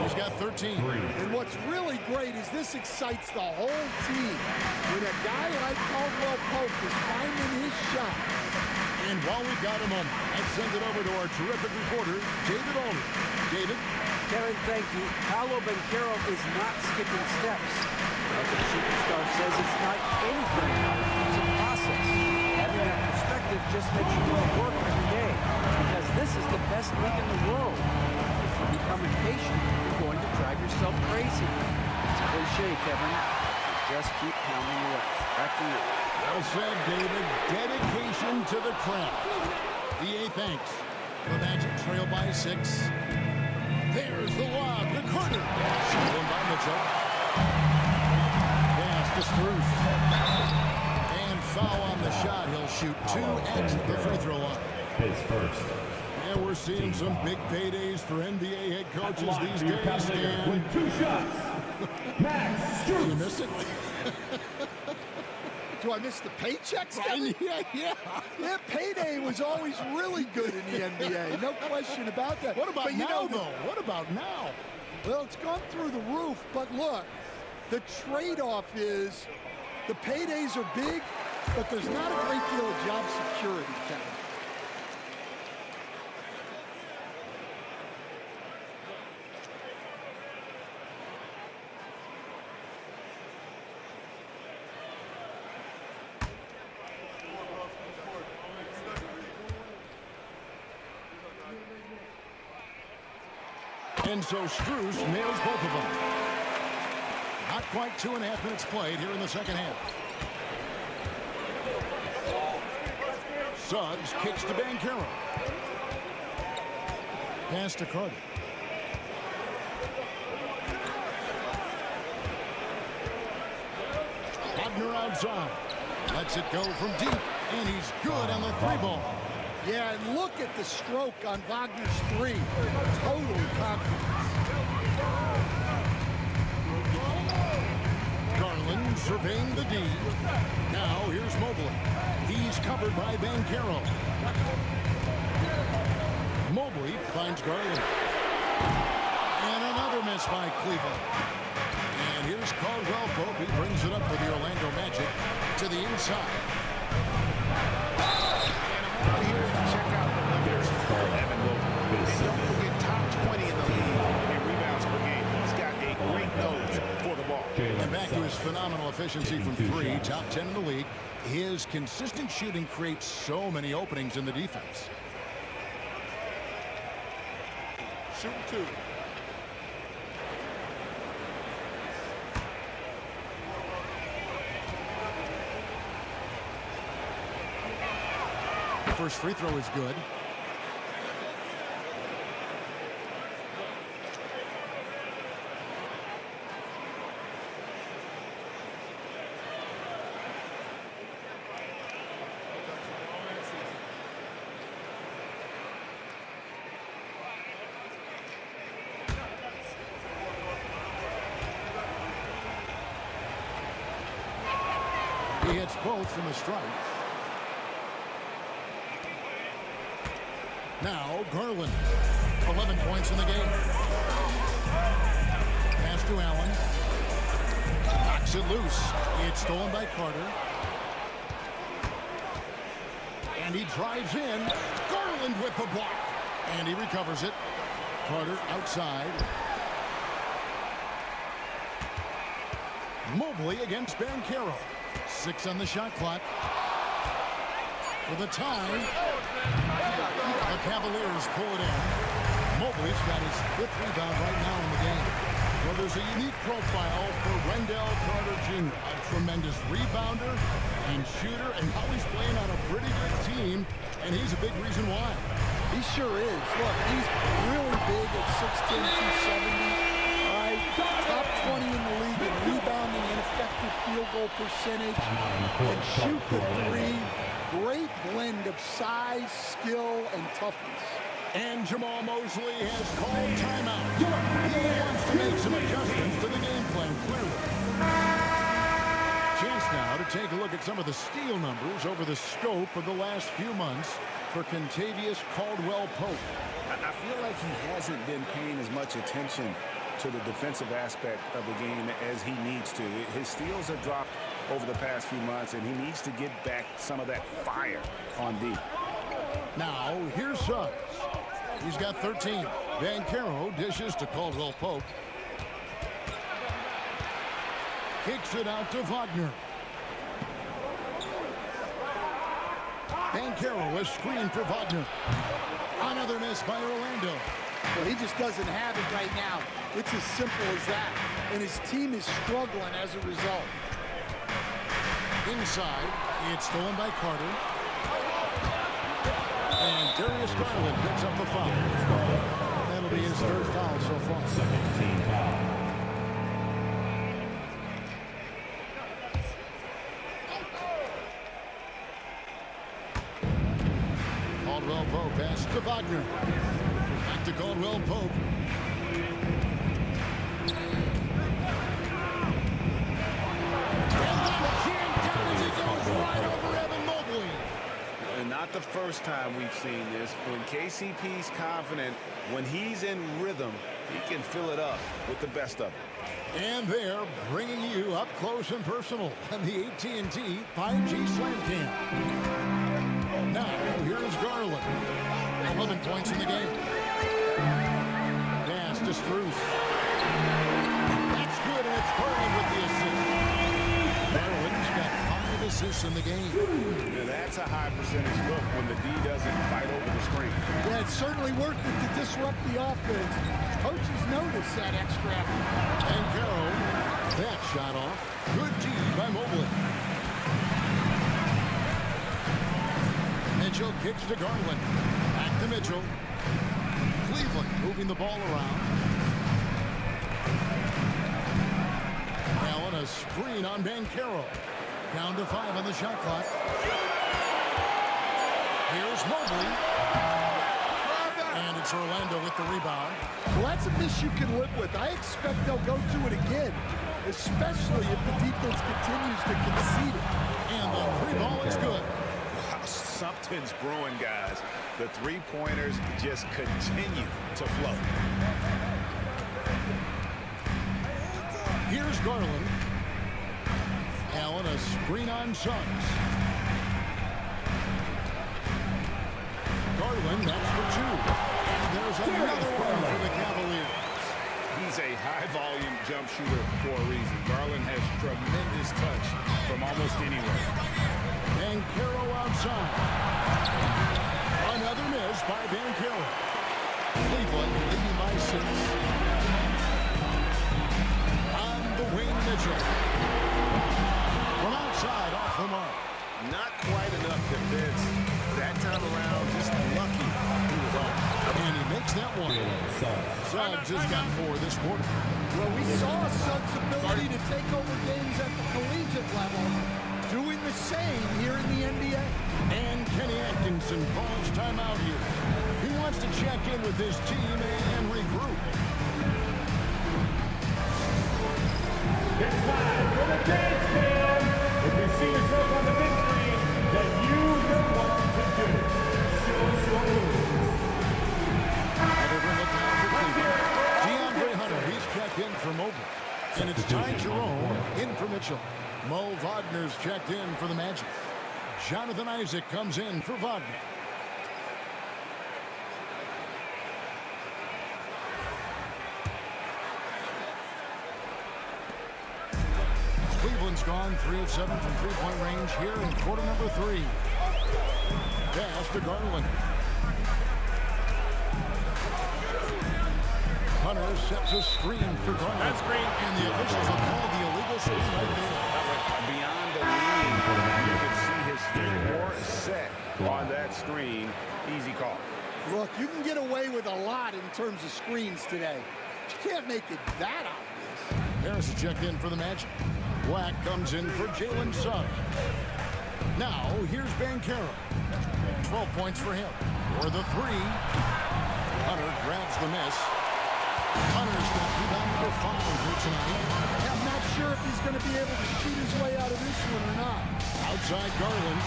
He's got 13. And what's really great is this excites the whole team. When a guy like Caldwell Pope is finding his shot. And while we've got a moment, let's send it over to our terrific reporter, David Aldridge. David? Karen, thank you. Paolo Banchero is not skipping steps. As the superstar says, it's not anything about it. It's a process. Having that perspective just makes you want to work every day. Because this is the best league in the world. If you become impatient, you're going to drive yourself crazy. It's a cliche, Kevin. Just keep pounding away. Back to you. Well said, David. Dedication to the craft. EA thanks. The Magic trail by 6. There's the lob to Carter. Stolen by Mitchell. Pass to Strus. And foul on the shot. He'll shoot 2 at the free throw line. His first. Yeah, we're seeing some big paydays for NBA head coaches these days. With 2 shots. Max Did you Strus. miss it? Do I miss the paychecks? Yeah. Payday was always really good in the NBA. No question about that. What about but now, though? What about now? Well, it's gone through the roof. But look, the trade-off is the paydays are big, but there's not a great deal of job security, Kevin. And so Strus nails both of them. Not quite 2.5 minutes played here in the second half. Suggs kicks to Banchero. Pass to Carter. Wagner outside. Lets it go from deep. And he's good on the 3-ball. Yeah, and look at the stroke on Wagner's 3. Total confidence. Garland surveying the D. Now here's Mobley. He's covered by Banchero. Mobley finds Garland. And another miss by Cleveland. And here's Caldwell Pope. He brings it up for the Orlando Magic to the inside. Check out the numbers for Evan Mobley. And don't forget top 20 in the league in rebounds per game. He's got a great nose for the ball. And back to his phenomenal efficiency from 3, top 10 in the league. His consistent shooting creates so many openings in the defense. Shooting 2. First free throw is good. He hits both from the strike. Now Garland, 11 points in the game. Pass to Allen. Knocks it loose. It's stolen by Carter. And he drives in. Garland with the block. And he recovers it. Carter outside. Mobley against Banchero. 6 on the shot clock. For the tie. The Cavaliers pull it in. Mobley's got his 5th rebound right now in the game. Well, there's a unique profile for Wendell Carter Jr. A tremendous rebounder and shooter, and now he's playing on a pretty good team, and he's a big reason why. He sure is. Look, he's really big at 6'10", 270. All right, top 20 in the league in rebounding and effective field goal percentage. And shoot the three. Great blend of size, skill, and toughness. And Jamal Mosley has called timeout. He wants to make some adjustments to the game plan, clearly. Chance now to take a look at some of the steal numbers over the scope of the last few months for Kentavious Caldwell-Pope. I feel like he hasn't been paying as much attention to the defensive aspect of the game as he needs to. His steals have dropped over the past few months, and he needs to get back some of that fire on D. Now, here's Suggs. He's got 13. Banchero dishes to Caldwell-Pope. Kicks it out to Wagner. Banchero is screened for Wagner. Another miss by Orlando. Well, he just doesn't have it right now. It's as simple as that. And his team is struggling as a result. Inside, it's stolen by Carter. And Darius Garland picks up the foul. That'll be his 3rd foul so far. Second team foul. Caldwell-Pope pass to Wagner. Back to Caldwell-Pope. Not the first time we've seen this. When KCP's confident, when he's in rhythm, he can fill it up with the best of them. And they're bringing you up close and personal on the AT&T 5G Slam Cam. Now, here's Garland. 11 points in the game. Pass to Strus. That's good, and it's Garland with the assist. Garland's got 5 assists in the game. Now that's a high percentage look when the D doesn't fight over the screen. Yeah, it's certainly worth it to disrupt the offense. Coaches notice that extra effort. And Carroll, that shot off. Good D by Mobley. Mitchell kicks to Garland. Back to Mitchell. Cleveland moving the ball around. Allen, a screen on Banchero. Down to 5 on the shot clock. Here's Mobley. And it's Orlando with the rebound. Well, that's a miss you can live with. I expect they'll go to it again, especially if the defense continues to concede it. And the 3-ball is good. Wow, something's brewing, guys. The 3-pointers just continue to flow. Here's Garland. Allen, a screen on Suggs. Garland, that's for 2. And there's another one for the Cavaliers. He's a high-volume jump shooter for a reason. Garland has tremendous touch from almost anywhere. Banchero outside. Another miss by Banchero. Cleveland leading by 6. On the wing, Mitchell. From outside, off the mark. Not quite enough defense. That time around, just lucky he was on. And he makes that one. Suggs has got 4 this quarter. Well, we saw Suggs' ability to take over games at the collegiate level, doing the same here in the NBA. And Kenny Atkinson calls timeout here. He wants to check in with his team and regroup. It's time for the dance cam. If you see yourself Mitchell. Mo Wagner's checked in for the Magic. Jonathan Isaac comes in for Wagner. Cleveland's gone 3 of 7 from three-point range here in quarter number 3. Pass to Garland. Hunter sets a screen for Garland. That screen. And the officials have called the illegal screen right there. Beyond the lead, you can see his feet more set on that screen. Easy call. Look, you can get away with a lot in terms of screens today. But you can't make it that obvious. Harris is checked in for the Magic. Black comes in for Jalen Suggs. Now, here's Banchero. 12 points for him. For the 3. Hunter grabs the miss. Hunter's got rebound number 5 here tonight. I'm not sure if he's going to be able to shoot his way out of this one or not. Outside Garland.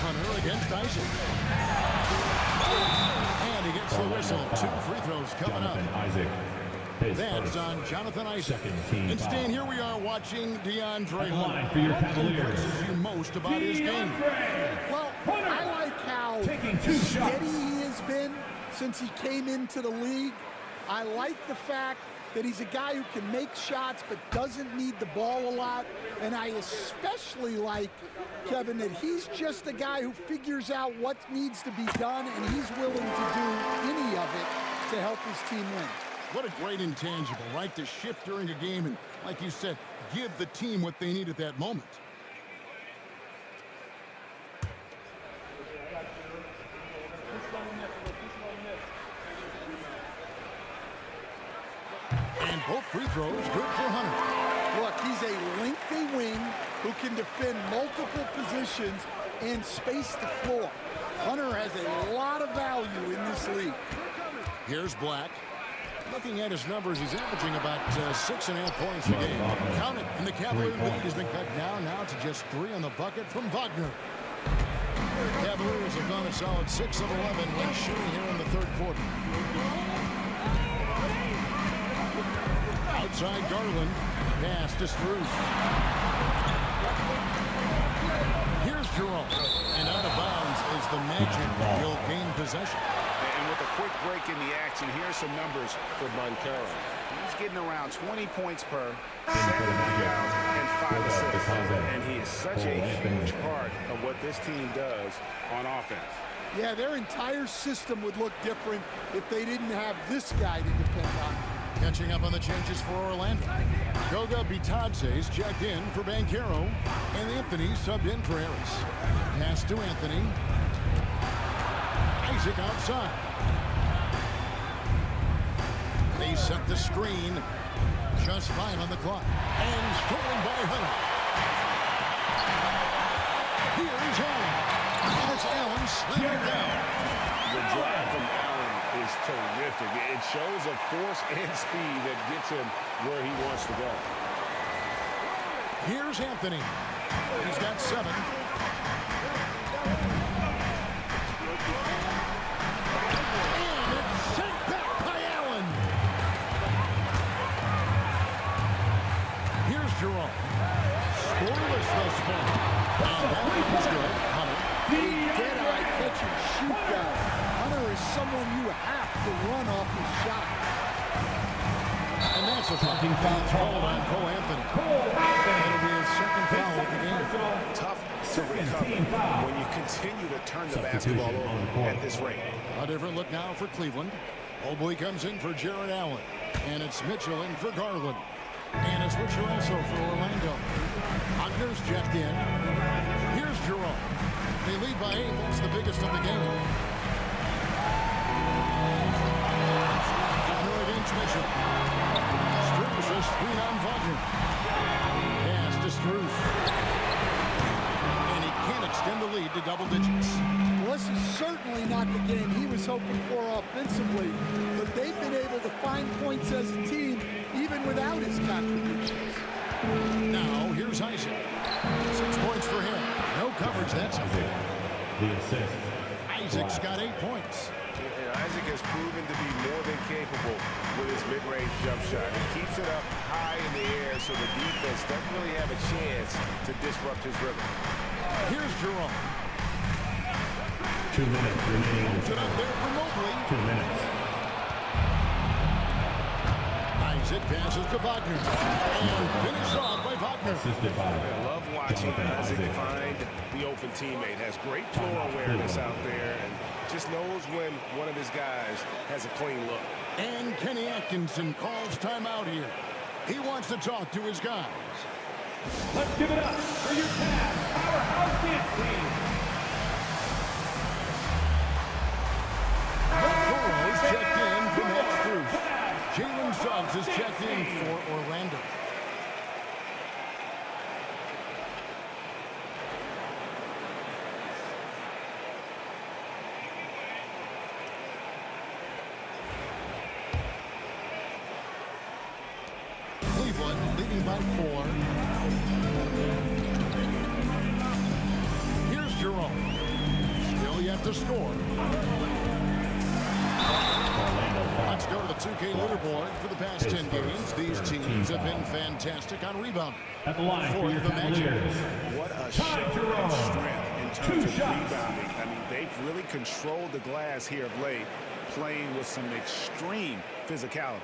Hunter against Isaac. And he gets the whistle. 2 free throws coming up. Isaac. That's on Jonathan Isaac. And Stan, here we are watching DeAndre Hunter. For your What Cavaliers. impresses you most about his game? Well, I like how steady he has been since he came into the league. I like the fact that he's a guy who can make shots but doesn't need the ball a lot. And I especially like, Kevin, that he's just a guy who figures out what needs to be done, and he's willing to do any of it to help his team win. What a great intangible, right? To shift during a game and, like you said, give the team what they need at that moment. And both free throws good for Hunter. Look, he's a lengthy wing who can defend multiple positions and space the floor. Hunter has a lot of value in this league. Here's Black. Looking at his numbers, he's averaging about 6.5 points a game. Count it, and the Cavalier lead has been cut down now to just 3 on the bucket from Wagner. Cavaliers have gone a solid 6 of 11 when shooting here in the third quarter. Outside Garland, pass to Strus. Here's Jerome, and out of bounds is the Magic. He'll gain possession. And with a quick break in the action, here's some numbers for Banchero. He's getting around 20 points per, 7 rebounds, and 5 assists. And he is such a huge part of what this team does on offense. Yeah, their entire system would look different if they didn't have this guy to depend on. Catching up on the changes for Orlando. Goga Bitadze's checked in for Banchero, and Anthony subbed in for Harris. Pass to Anthony. Isaac outside. They set the screen. Just 5 on the clock. And stolen by Hunter. Here is Allen. And it's Allen slamming down. The drive from Allen is terrific. It shows a force and speed that gets him where he wants to go. Here's Anthony. He's got 7. And it's sent back by Allen. Here's Jerome. Scoreless thus far. And that is good. Hunter. Dead-eye catch and shoot guy. Hunter is someone you have to run off his shot. And that's a fucking foul called on Cole Anthony. It'll be his second foul of the game. Tough to recover when you continue to turn the basketball over at this rate. A different look now for Cleveland. Oldboy comes in for Jared Allen. And it's Mitchell in for Garland. And a switcher also for Orlando. Wagner's checked in. Here's Jerome. They lead by 8. That's the biggest of the game. Wagner against Mitchell. Strus a screen on Wagner. Pass to Strus. And he can't extend the lead to double digits. Well, this is certainly not the game he was hoping for offensively, but they've been able to find points as a team even without his contributions. Now, here's Isaac. 6 points for him. No coverage, that's it. The assist. Isaac's got 8 points. And Isaac has proven to be more than capable with his mid-range jump shot. He keeps it up high in the air so the defense doesn't really have a chance to disrupt his rhythm. Here's Jerome. 2 minutes remaining. Holds it up there for Mobley. 2 minutes. Isaac passes to Wagner. And finished off by Wagner. Assisted by I love watching Isaac find the open teammate. Has great floor awareness out there and just knows when one of his guys has a clean look. And Kenny Atkinson calls timeout here. He wants to talk to his guys. Let's give it up for your Cavs powerhouse dance team. Burrow's checked in for Max Strus. Jalen Suggs is checked in for Orlando. Cleveland leading by 4. Here's Jerome. Still yet to score. Let's go to the 2K leaderboard for the past 10 games. These teams have been fantastic on rebounding. at the line for your Cavaliers. What a show of strength in terms of rebounding. I mean, they've really controlled the glass here of late, playing with some extreme physicality.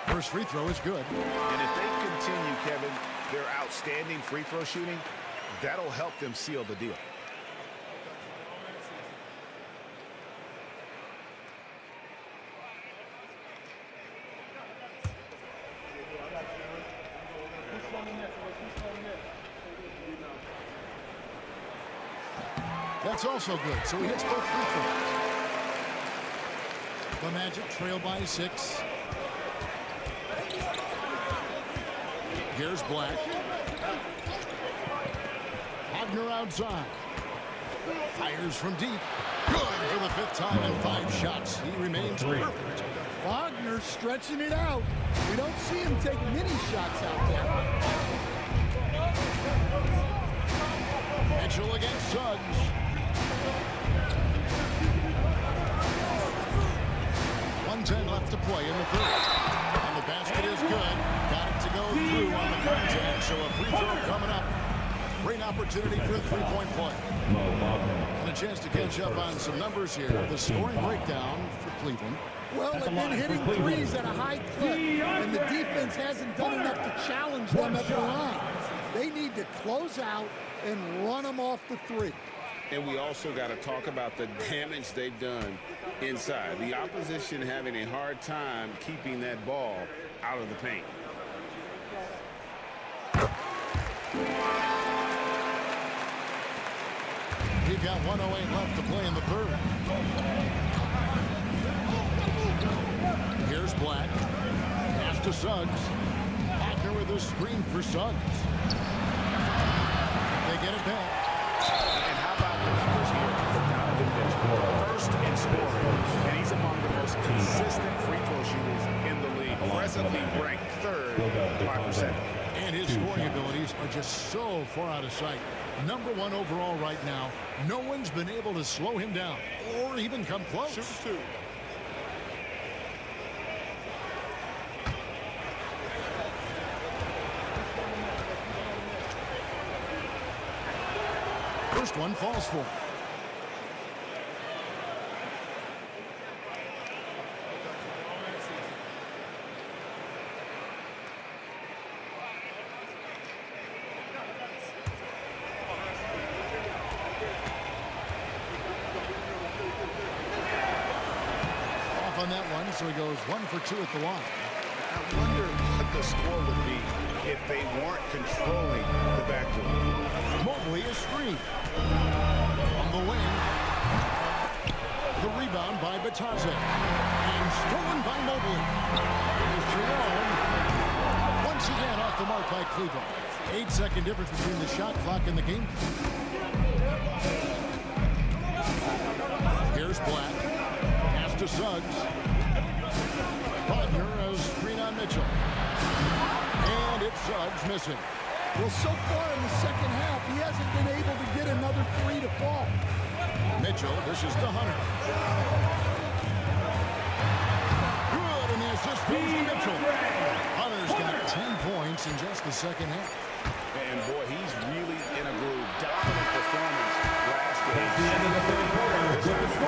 First free throw is good. And if they continue, Kevin, their outstanding free throw shooting, that'll help them seal the deal. That's also good, so he hits both free throws. The Magic trail by 6. Here's Black. Wagner outside. Fires from deep. Good for the 5th time in 5 shots. He remains perfect. Wagner stretching it out. We don't see him take many shots out there. Mitchell against Suggs. .10 left to play in the 3rd. And the basket is good. Got it to go through on the contact, so a free throw coming up. Great opportunity for a 3-point play. And a chance to catch up on some numbers here. The scoring breakdown for Cleveland. Well, they've been hitting threes at a high clip, and the defense hasn't done enough to challenge them at the line. They need to close out and run them off the 3. And we also got to talk about the damage they've done inside. The opposition having a hard time keeping that ball out of the paint. We've got 1:08 left to play in the 3rd. Here's Black. Pass to Suggs. Wagner with a screen for Suggs. They get it back. And how about the numbers here for Donovan Mitchell? First in scoring, and he's among the most consistent free throw shooters in the league. Presently ranked 3rd by percent. And his scoring abilities are just so far out of sight. #1 overall right now. No one's been able to slow him down or even come close. Shoot 2. First one falls for. Off on that one, so he goes 1 for 2 at the line. I wonder what the score would be if they weren't controlling the backdoor. Mobley is screened. On the wing. The rebound by Batase. And stolen by Mobley. Here's Jerome. Once again off the mark by Cleveland. 8-second difference between the shot clock and the game. Here's Black. Pass to Suggs. Wagner Mitchell. And it's Suggs missing. Well, so far in the second half, he hasn't been able to get another three to fall. Mitchell dishes to Hunter. Good, and the assist goes to Mitchell. Hunter's got 10 points in just the second half. And boy, he's really in a groove. Dominant performance last game. That's the end of the third quarter.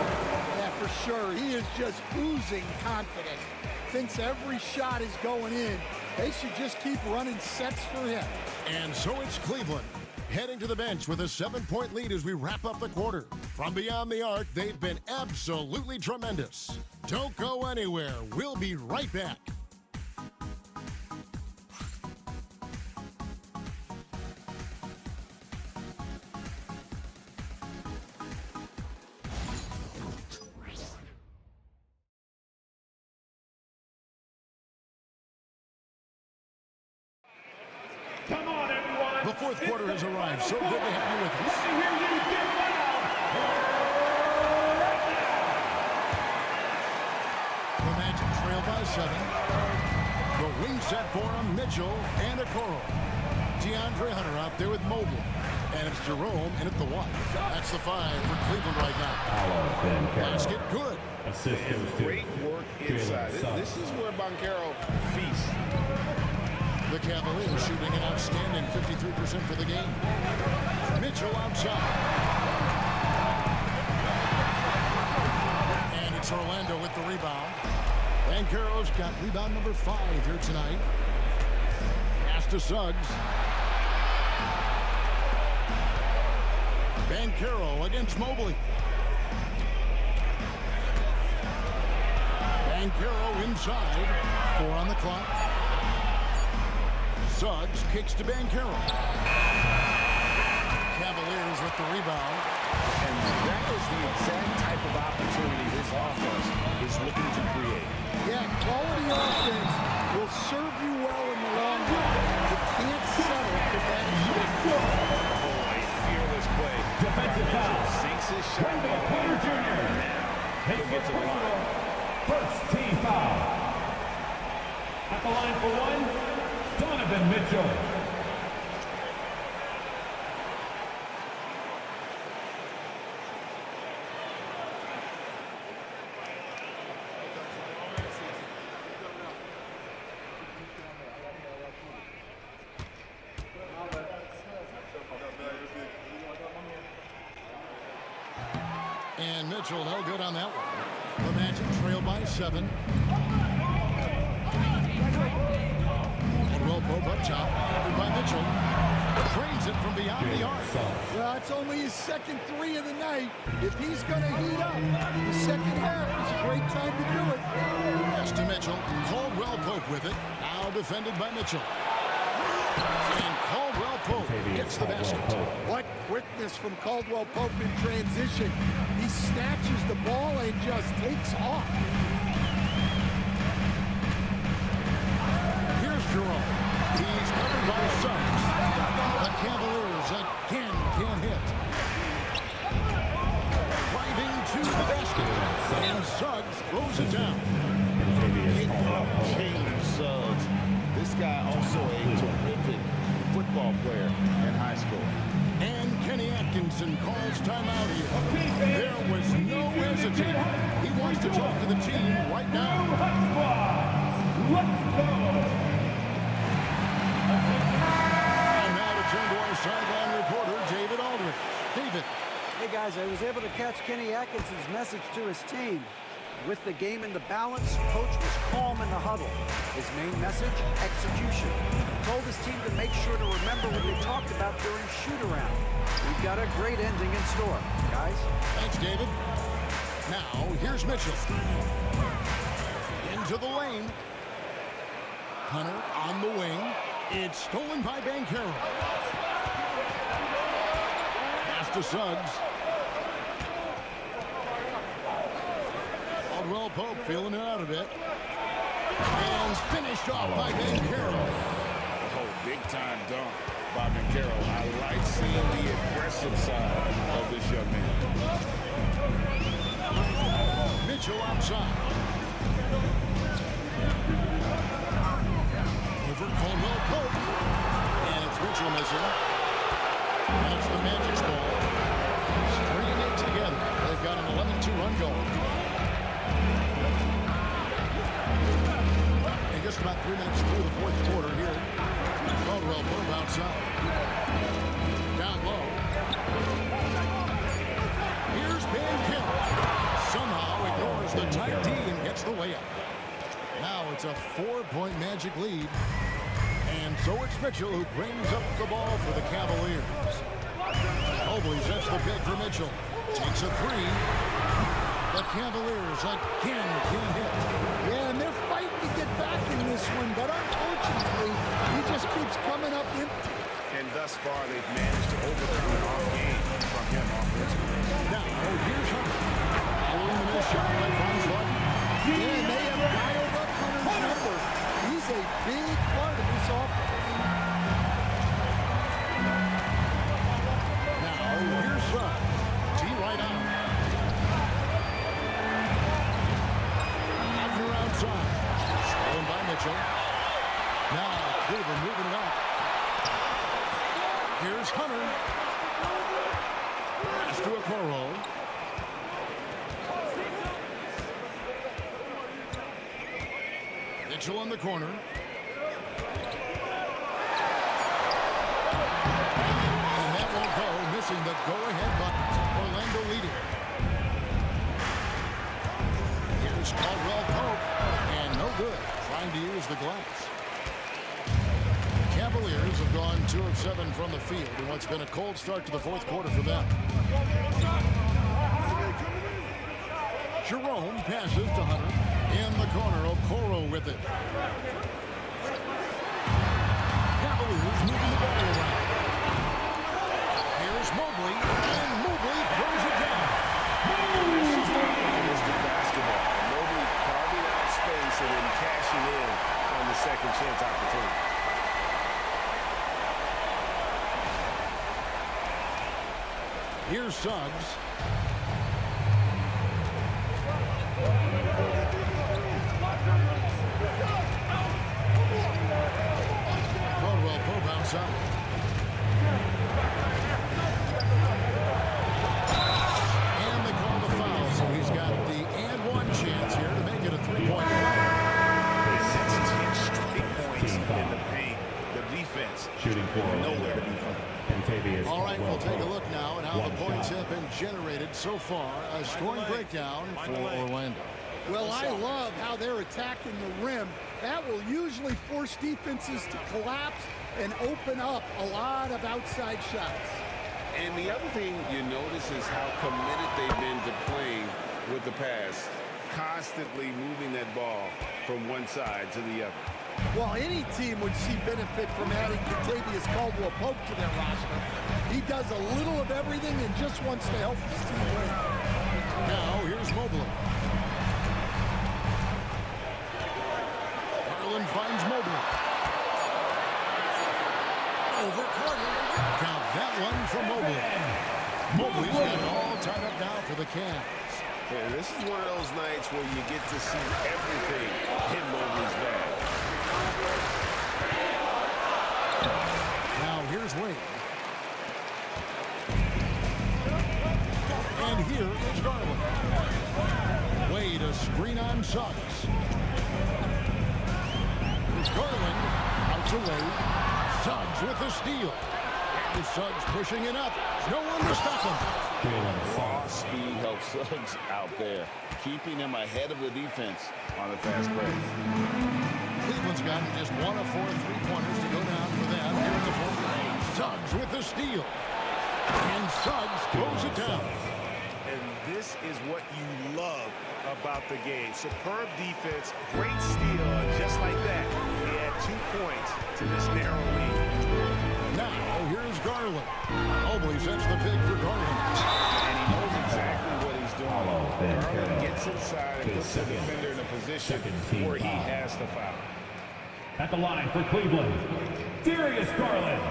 Yeah, for sure. He is just oozing confidence. Thinks every shot is going in. They should just keep running sets for him. And so it's Cleveland heading to the bench with a 7-point lead as we wrap up the quarter. From beyond the arc, they've been absolutely tremendous. Don't go anywhere. We'll be right back. Come on, everyone. The fourth quarter has arrived. So good to have you with us. Let me hear you get loud. The Magic trail by 7. The wing set for him, Mitchell and Okoro. DeAndre Hunter out there with Mobley. And it's Jerome in at the 1. That's the 5 for Cleveland right now. Basket good. Assist goes to Great work inside. This is where Banchero feasts. The Cavaliers shooting an outstanding 53% for the game. Mitchell outside. And it's Orlando with the rebound. Banchero's got rebound number 5 here tonight. Pass to Suggs. Banchero against Mobley. Banchero inside. 4 on the clock. Suggs kicks to Banchero. Cavaliers with the rebound. And that is the exact type of opportunity this offense is looking to create. Yeah, quality offense will serve you well in the long run. You can't settle for that shit. Boy, fearless play. Defensive foul. Sinks his shot. Wendell Carter Jr. Now His he'll get to the line. first team foul. At the line for 1, Donovan Mitchell. And Mitchell no good on that one. The Magic trail by 7. Caldwell Pope up top, covered by Mitchell. Drains it from beyond the arc. Well, it's only his second 3 of the night. If he's going to heat up, the second half is a great time to do it. Pass to Mitchell. Caldwell Pope with it. Now defended by Mitchell. And Caldwell Pope gets the basket. What quickness from Caldwell Pope in transition. He snatches the ball and just takes off. Here's Jerome. He's covered by Suggs. The Cavaliers again can't hit. Driving to the basket. And Suggs throws it down. James Suggs. This guy also a terrific football player in high school. And Kenny Atkinson calls timeout here. There was no hesitating. He wants to talk to the team right now. Let's go! And now to turn to our sideline reporter, David Aldridge. David. Hey guys, I was able to catch Kenny Atkinson's message to his team. With the game in the balance, coach was calm in the huddle. His main message, execution. Told his team to make sure to remember what they talked about during shoot-around. We've got a great ending in store, guys. Thanks, David. Now, here's Mitchell. Into the lane. Hunter on the wing. It's stolen by Banchero. Pass to Suggs. Caldwell Pope feeling it out a bit. And finished off by Banchero. Oh, big-time dunk by Banchero. I like seeing the aggressive side of this young man. Mitchell outside. over Caldwell Pope. And it's Mitchell missing. That's the Magic's ball. Stringing it together. They've got an 11-2 run going. And just about 3 minutes through the fourth quarter here. Caldwell Pope outside. Down low. Here's Van Kill. Somehow ignores the tight D and gets the layup. Now it's a 4-point Magic lead. And so it's Mitchell who brings up the ball for the Cavaliers. Mobley sets the pick for Mitchell. Takes a three. The Cavaliers again can't hit. Yeah, and they're fighting to get back in this one, but unfortunately, he just keeps coming up empty. And thus far, they've managed to overcome an off game from him offensively. Now, here's Hunter. Following the missed shot by Franz Wagner. Yeah, and they have dialed up Hunter's number. He's a big part of this offense. Now, here's Suggs. T right on. Wagner outside. Stolen by Mitchell. Now, Cleveland moving it up. Here's Hunter. Pass to Okoro. Mitchell on the corner. And that won't go, missing the go-ahead button. Orlando leading. Here's Caldwell Pope. And no good. Trying to use the glass. Cavaliers have gone 2 of 7 from the field in what's been a cold start to the fourth quarter for them. Jerome passes to Hunter. In the corner, Okoro with it. Cavaliers moving the ball around. Here's Mobley, and Mobley throws it down. Mr. Basketball. Mobley carving out space and then cashing in on the second chance opportunity. Here's Suggs. Caldwell Pope outside. And they call the foul, so he's got the and one chance here to make it a 3-point play. 16 straight points in the paint. The defense Shooting for nowhere to be found. All right, we'll take a look now at how the points have been generated so far. A scoring breakdown for Orlando. Well, I love how they're attacking the rim. That will usually force defenses to collapse and open up a lot of outside shots. And the other thing you notice is how committed they've been to playing with the pass, constantly moving that ball from one side to the other. Well, any team would see benefit from adding Kentavious Caldwell-Pope to their roster. He does a little of everything and just wants to help his team win. Now, here's Mobley. Garland finds Mobley. Over Carter. Count that one for Mobley. Mobley's got it all tied up now for the Cavs. Yeah, this is one of those nights where you get to see everything in Mobley's bag. Now here's Wade. And here is Garland. Wade, a screen on Suggs. Here's Garland. Out to Wade. Suggs with the steal. And Suggs pushing it up. No one to stop him. Raw speed helps Suggs out there, keeping him ahead of the defense on the fast break. Cleveland's gotten just 1 of 4 3-pointers to go down for them here in the fourth. Suggs with the steal. And Suggs throws it down. And this is what you love about the game. Superb defense, great steal, and just like that, they add 2 points to this narrow lead. Now, here's Garland. Mobley sets the pick for Garland. And he knows exactly what he's doing. Garland gets inside and puts the defender in a position where he has to foul. At the line for Cleveland, Darius Garland,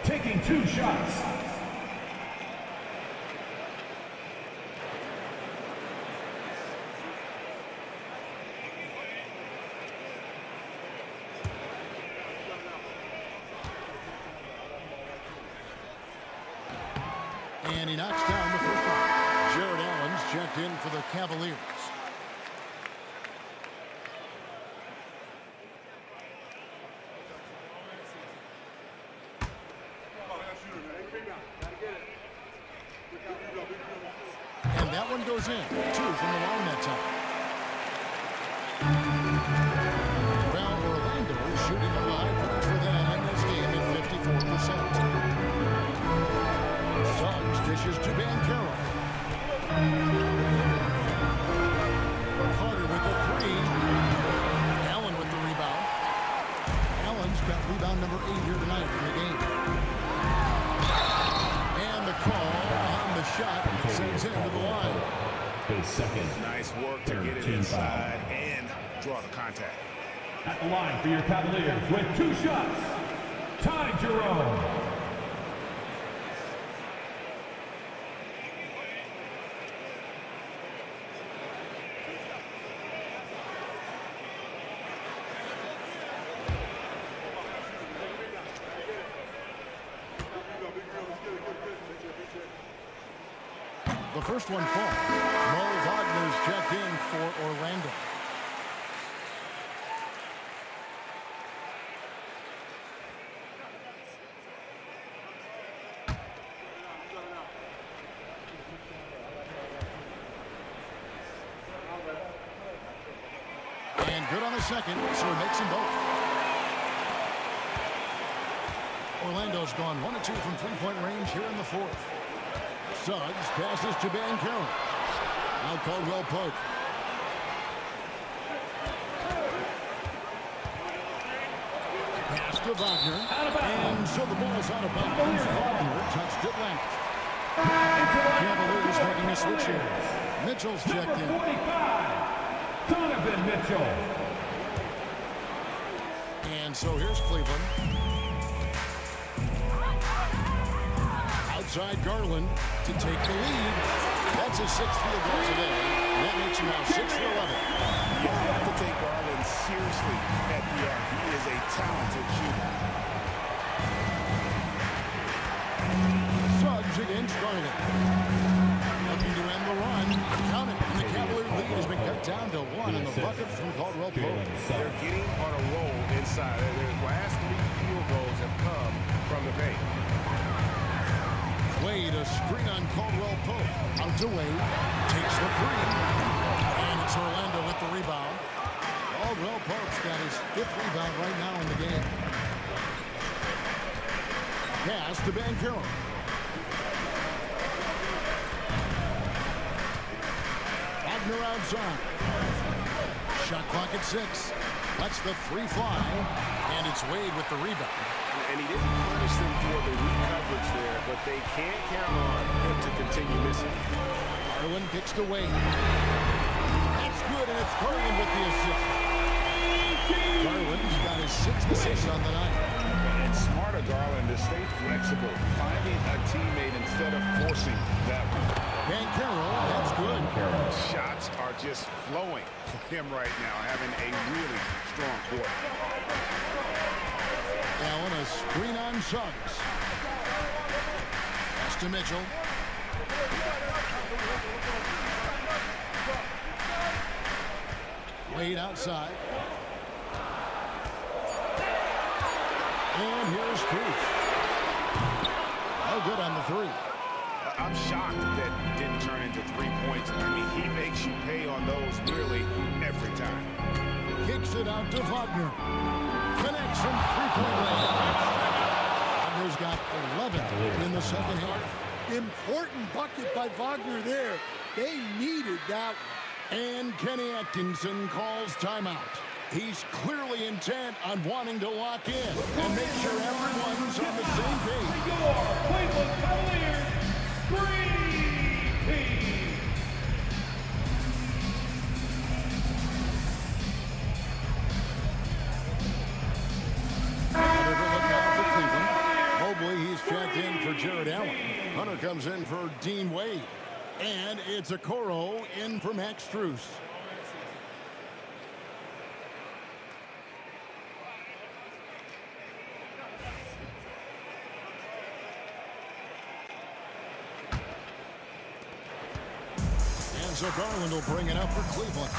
taking 2 shots. And he knocks down the first one. Jared Allen's checked in for the Cavaliers. And that one goes in. 2 from the line that time. Well, Orlando shooting a high points for them in this game at 54%. Suggs dishes to Banchero. Carter with the 3. Allen with the rebound. Allen's got rebound number 8 here tonight in the game. And the call on the shot sends him to the line. His second. Nice work to get it inside and draw the contact. At the line for your Cavaliers with 2 shots, Ty Jerome. The first one falls. Mo Wagner's checked in for Orlando. And good on the second, so he makes them both. Orlando's gone 1 of 2 from three-point range here in the fourth. Suggs passes to Banchero. Now Caldwell Pope. Pass to Wagner. And so the ball's out of bounds. Wagner touched it left. Cavaliers making a switch here. Mitchell's checked in. 45, Donovan Mitchell. And so here's Cleveland. Outside Garland to take the lead. That's his 6th field goal today. That makes him now 6 for 11. You have to take Garland seriously at the arc. He is a talented shooter. Suggs against Garland. Looking to end the run. Count it. And the Cavalier lead has been cut down to 1 on the bucket from Caldwell Pope. They're getting on a roll inside. Their last 3 field goals have come from the paint. Wade, a screen on Caldwell Pope. Out to Wade. Takes the 3. And it's Orlando with the rebound. Caldwell Pope's got his 5th rebound right now in the game. Pass to Banchero. Wagner outside. Shot clock at 6. Lets the 3 fly. And it's Wade with the rebound. And he didn't punish them for the weak coverage there, but they can't count on him to continue missing. Garland kicks to Wade. It's good, and it's Garland with the assist. Garland's got his 6th assist on the night. And smart of Garland to stay flexible, finding a teammate instead of forcing that one. Banchero, that's good. Shots are just flowing for him right now, having a really strong quarter. Allen, a screen on Suggs. Pass to Mitchell. Wade outside. And here's Cruz. Oh, good on the 3. I'm shocked that it didn't turn into 3 points. I mean, he makes you pay on those nearly every time. Kicks it out to Wagner. Connects from three-point range. Wagner's got 11 in the second half. Important bucket by Wagner there. They needed that. And Kenny Atkinson calls timeout. He's clearly intent on wanting to lock in and make sure everyone's on the same page. Your Cleveland Cavaliers, 3-peat. Mobley, he's checked in for Jared Allen. Hunter comes in for Dean Wade. And it's Okoro in for Max Strus. So Garland will bring it up for Cleveland.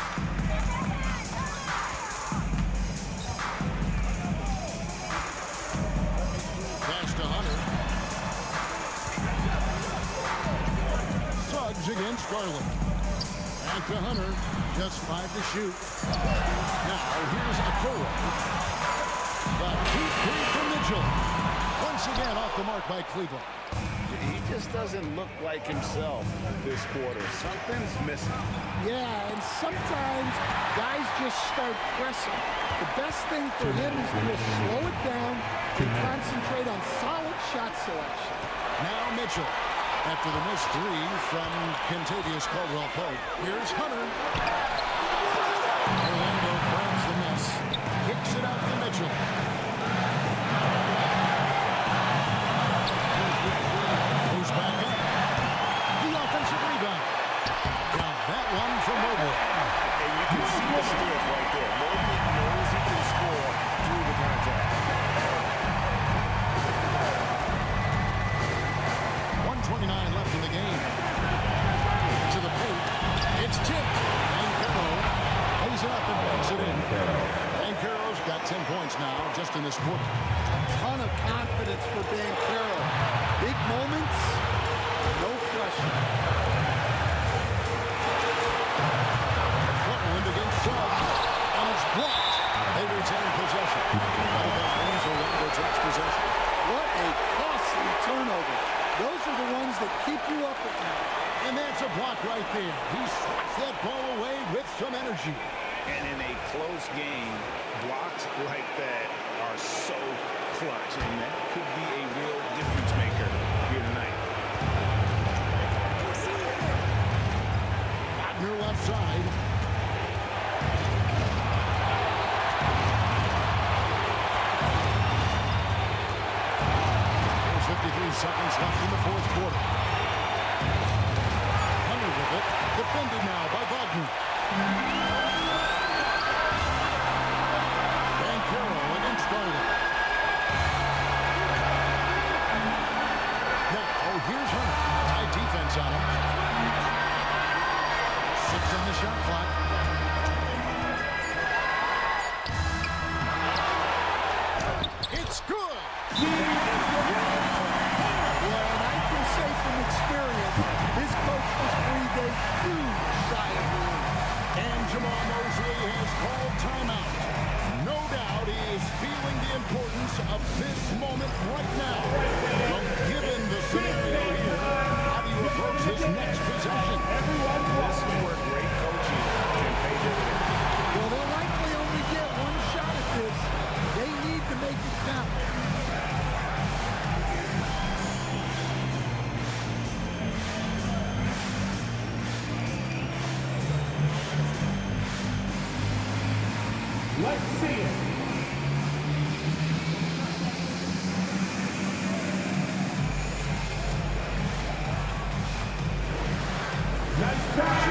Pass to Hunter. Suggs against Garland. Back to Hunter. Just 5 to shoot. Now here's Okoro. But deep three from Mitchell. Once again off the mark by Cleveland. He just doesn't look like himself this quarter. Something's missing. Yeah, and sometimes guys just start pressing. The best thing for him is to just slow it down and concentrate on solid shot selection. Now Mitchell. After the missed three from Kentavious Caldwell-Pope. Here's Hunter. Orlando grabs the miss. Kicks it out to Mitchell. Goes back up. The offensive rebound. Got that one from Mobley. And you can see the skills right there. Mobley knows he can score through the contact. 1:29 left in the game. To the paint. It's tipped. Banchero lays it up and banks it in. Banchero's got 10 points now just in this quarter. A ton of confidence for Banchero. Big moments, no pressure. Portland against Suggs, and it's blocked. They retain possession. Orlando takes possession. What a costly turnover. Those are the ones that keep you up at night. And that's a block right there. He swats that ball away with some energy. And in a close game, blocks like that are so clutch, and that could be a real difference maker here tonight. Wagner left side. There's 53 seconds left in the fourth quarter. Hunter with it. Defended now by Wagner. Banchero against Garland. Now, here's Hunter. Tight defense on him. 6 on the shot clock. It's good. Well, and I can say from experience, his coach has breathed a huge sigh of relief. And Jamal Mosley has called timeout. No doubt he is feeling the importance of this moment right now. But given the scenario here, how do you approach this next possession? This is where great coaching can pay dividends. Well, they'll likely only get one shot at this. They need to make it count. Let's see it. Nice pass.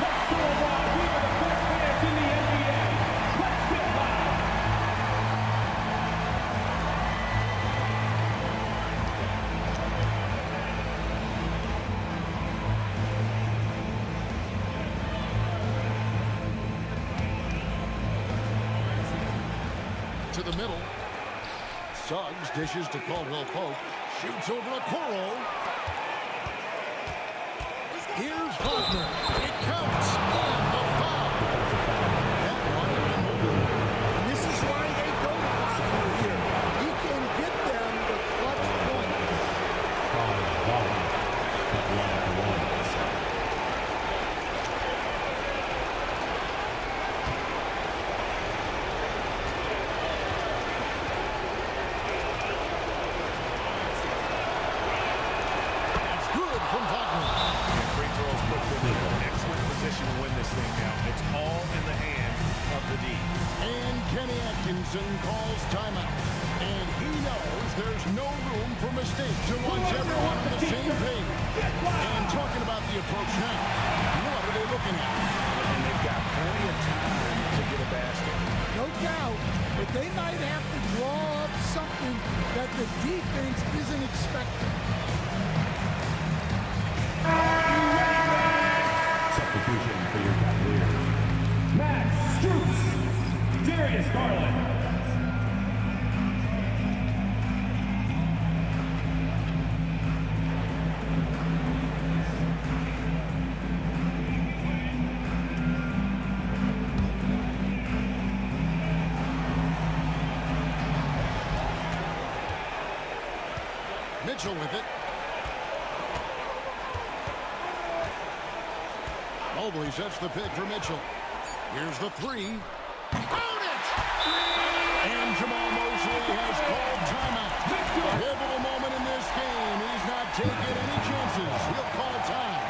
Let's go, Rob. We are the best fans in the NBA. Let's get loud. To the middle. Suggs dishes to Caldwell-Pope. Shoots over Okoro. Here's Wagner. It counts. And the foul. That one. And this is why they go to Wagner here. He can get them the clutch points. That's good from Wagner. And free throws put them in an excellent position to win this thing now. It's all in the hands of the D. And Kenny Atkinson calls timeout. And he knows there's no room for mistakes and wants everyone on the same page. And talking about the approach now, what are they looking at? And they've got plenty of time to get a basket. No doubt, but they might have to draw up something that the defense isn't expecting. Darius Garland. Mitchell with it. Mobley sets the pick for Mitchell. Here's the three. Found it! And Jamal Mosley has called timeout. Pivotal moment in this game. He's not taking any chances. He'll call time.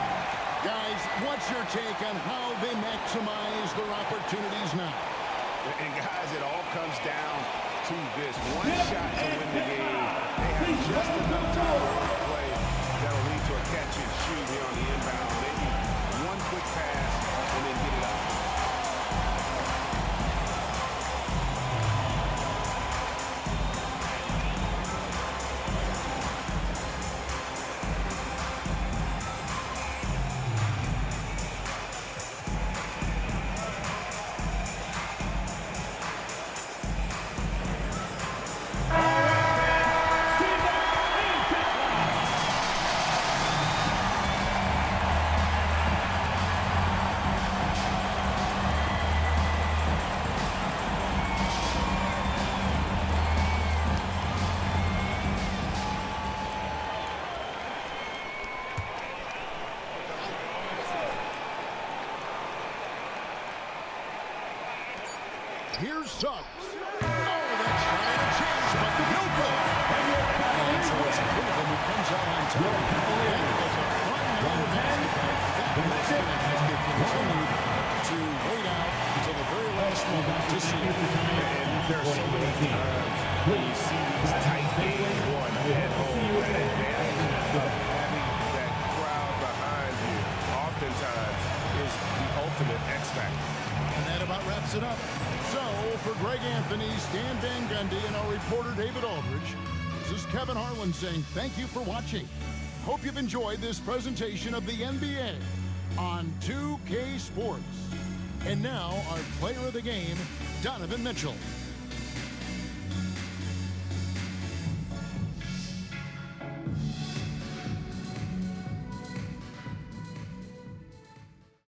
Guys, what's your take on how they maximize their opportunities now? And guys, it all comes down to this one shot to win the game. They have just enough time to play that'll lead to a catch and shoot here on the inbound. Maybe one quick pass and then get it out. Here's Suggs. Oh, that's not a chance, but no good. And so it's Cleveland who comes out on top. And there's a front row basketball. That has continued to wait out until the very last moment to see it. And there are so many times when you see these tight games going at home, that advantage of having that crowd behind you oftentimes is the ultimate X factor. And that about wraps it up. So, for Greg Anthony, Stan Van Gundy, and our reporter David Aldridge, this is Kevin Harlan saying thank you for watching. Hope you've enjoyed this presentation of the NBA on 2K Sports. And now, our player of the game, Donovan Mitchell.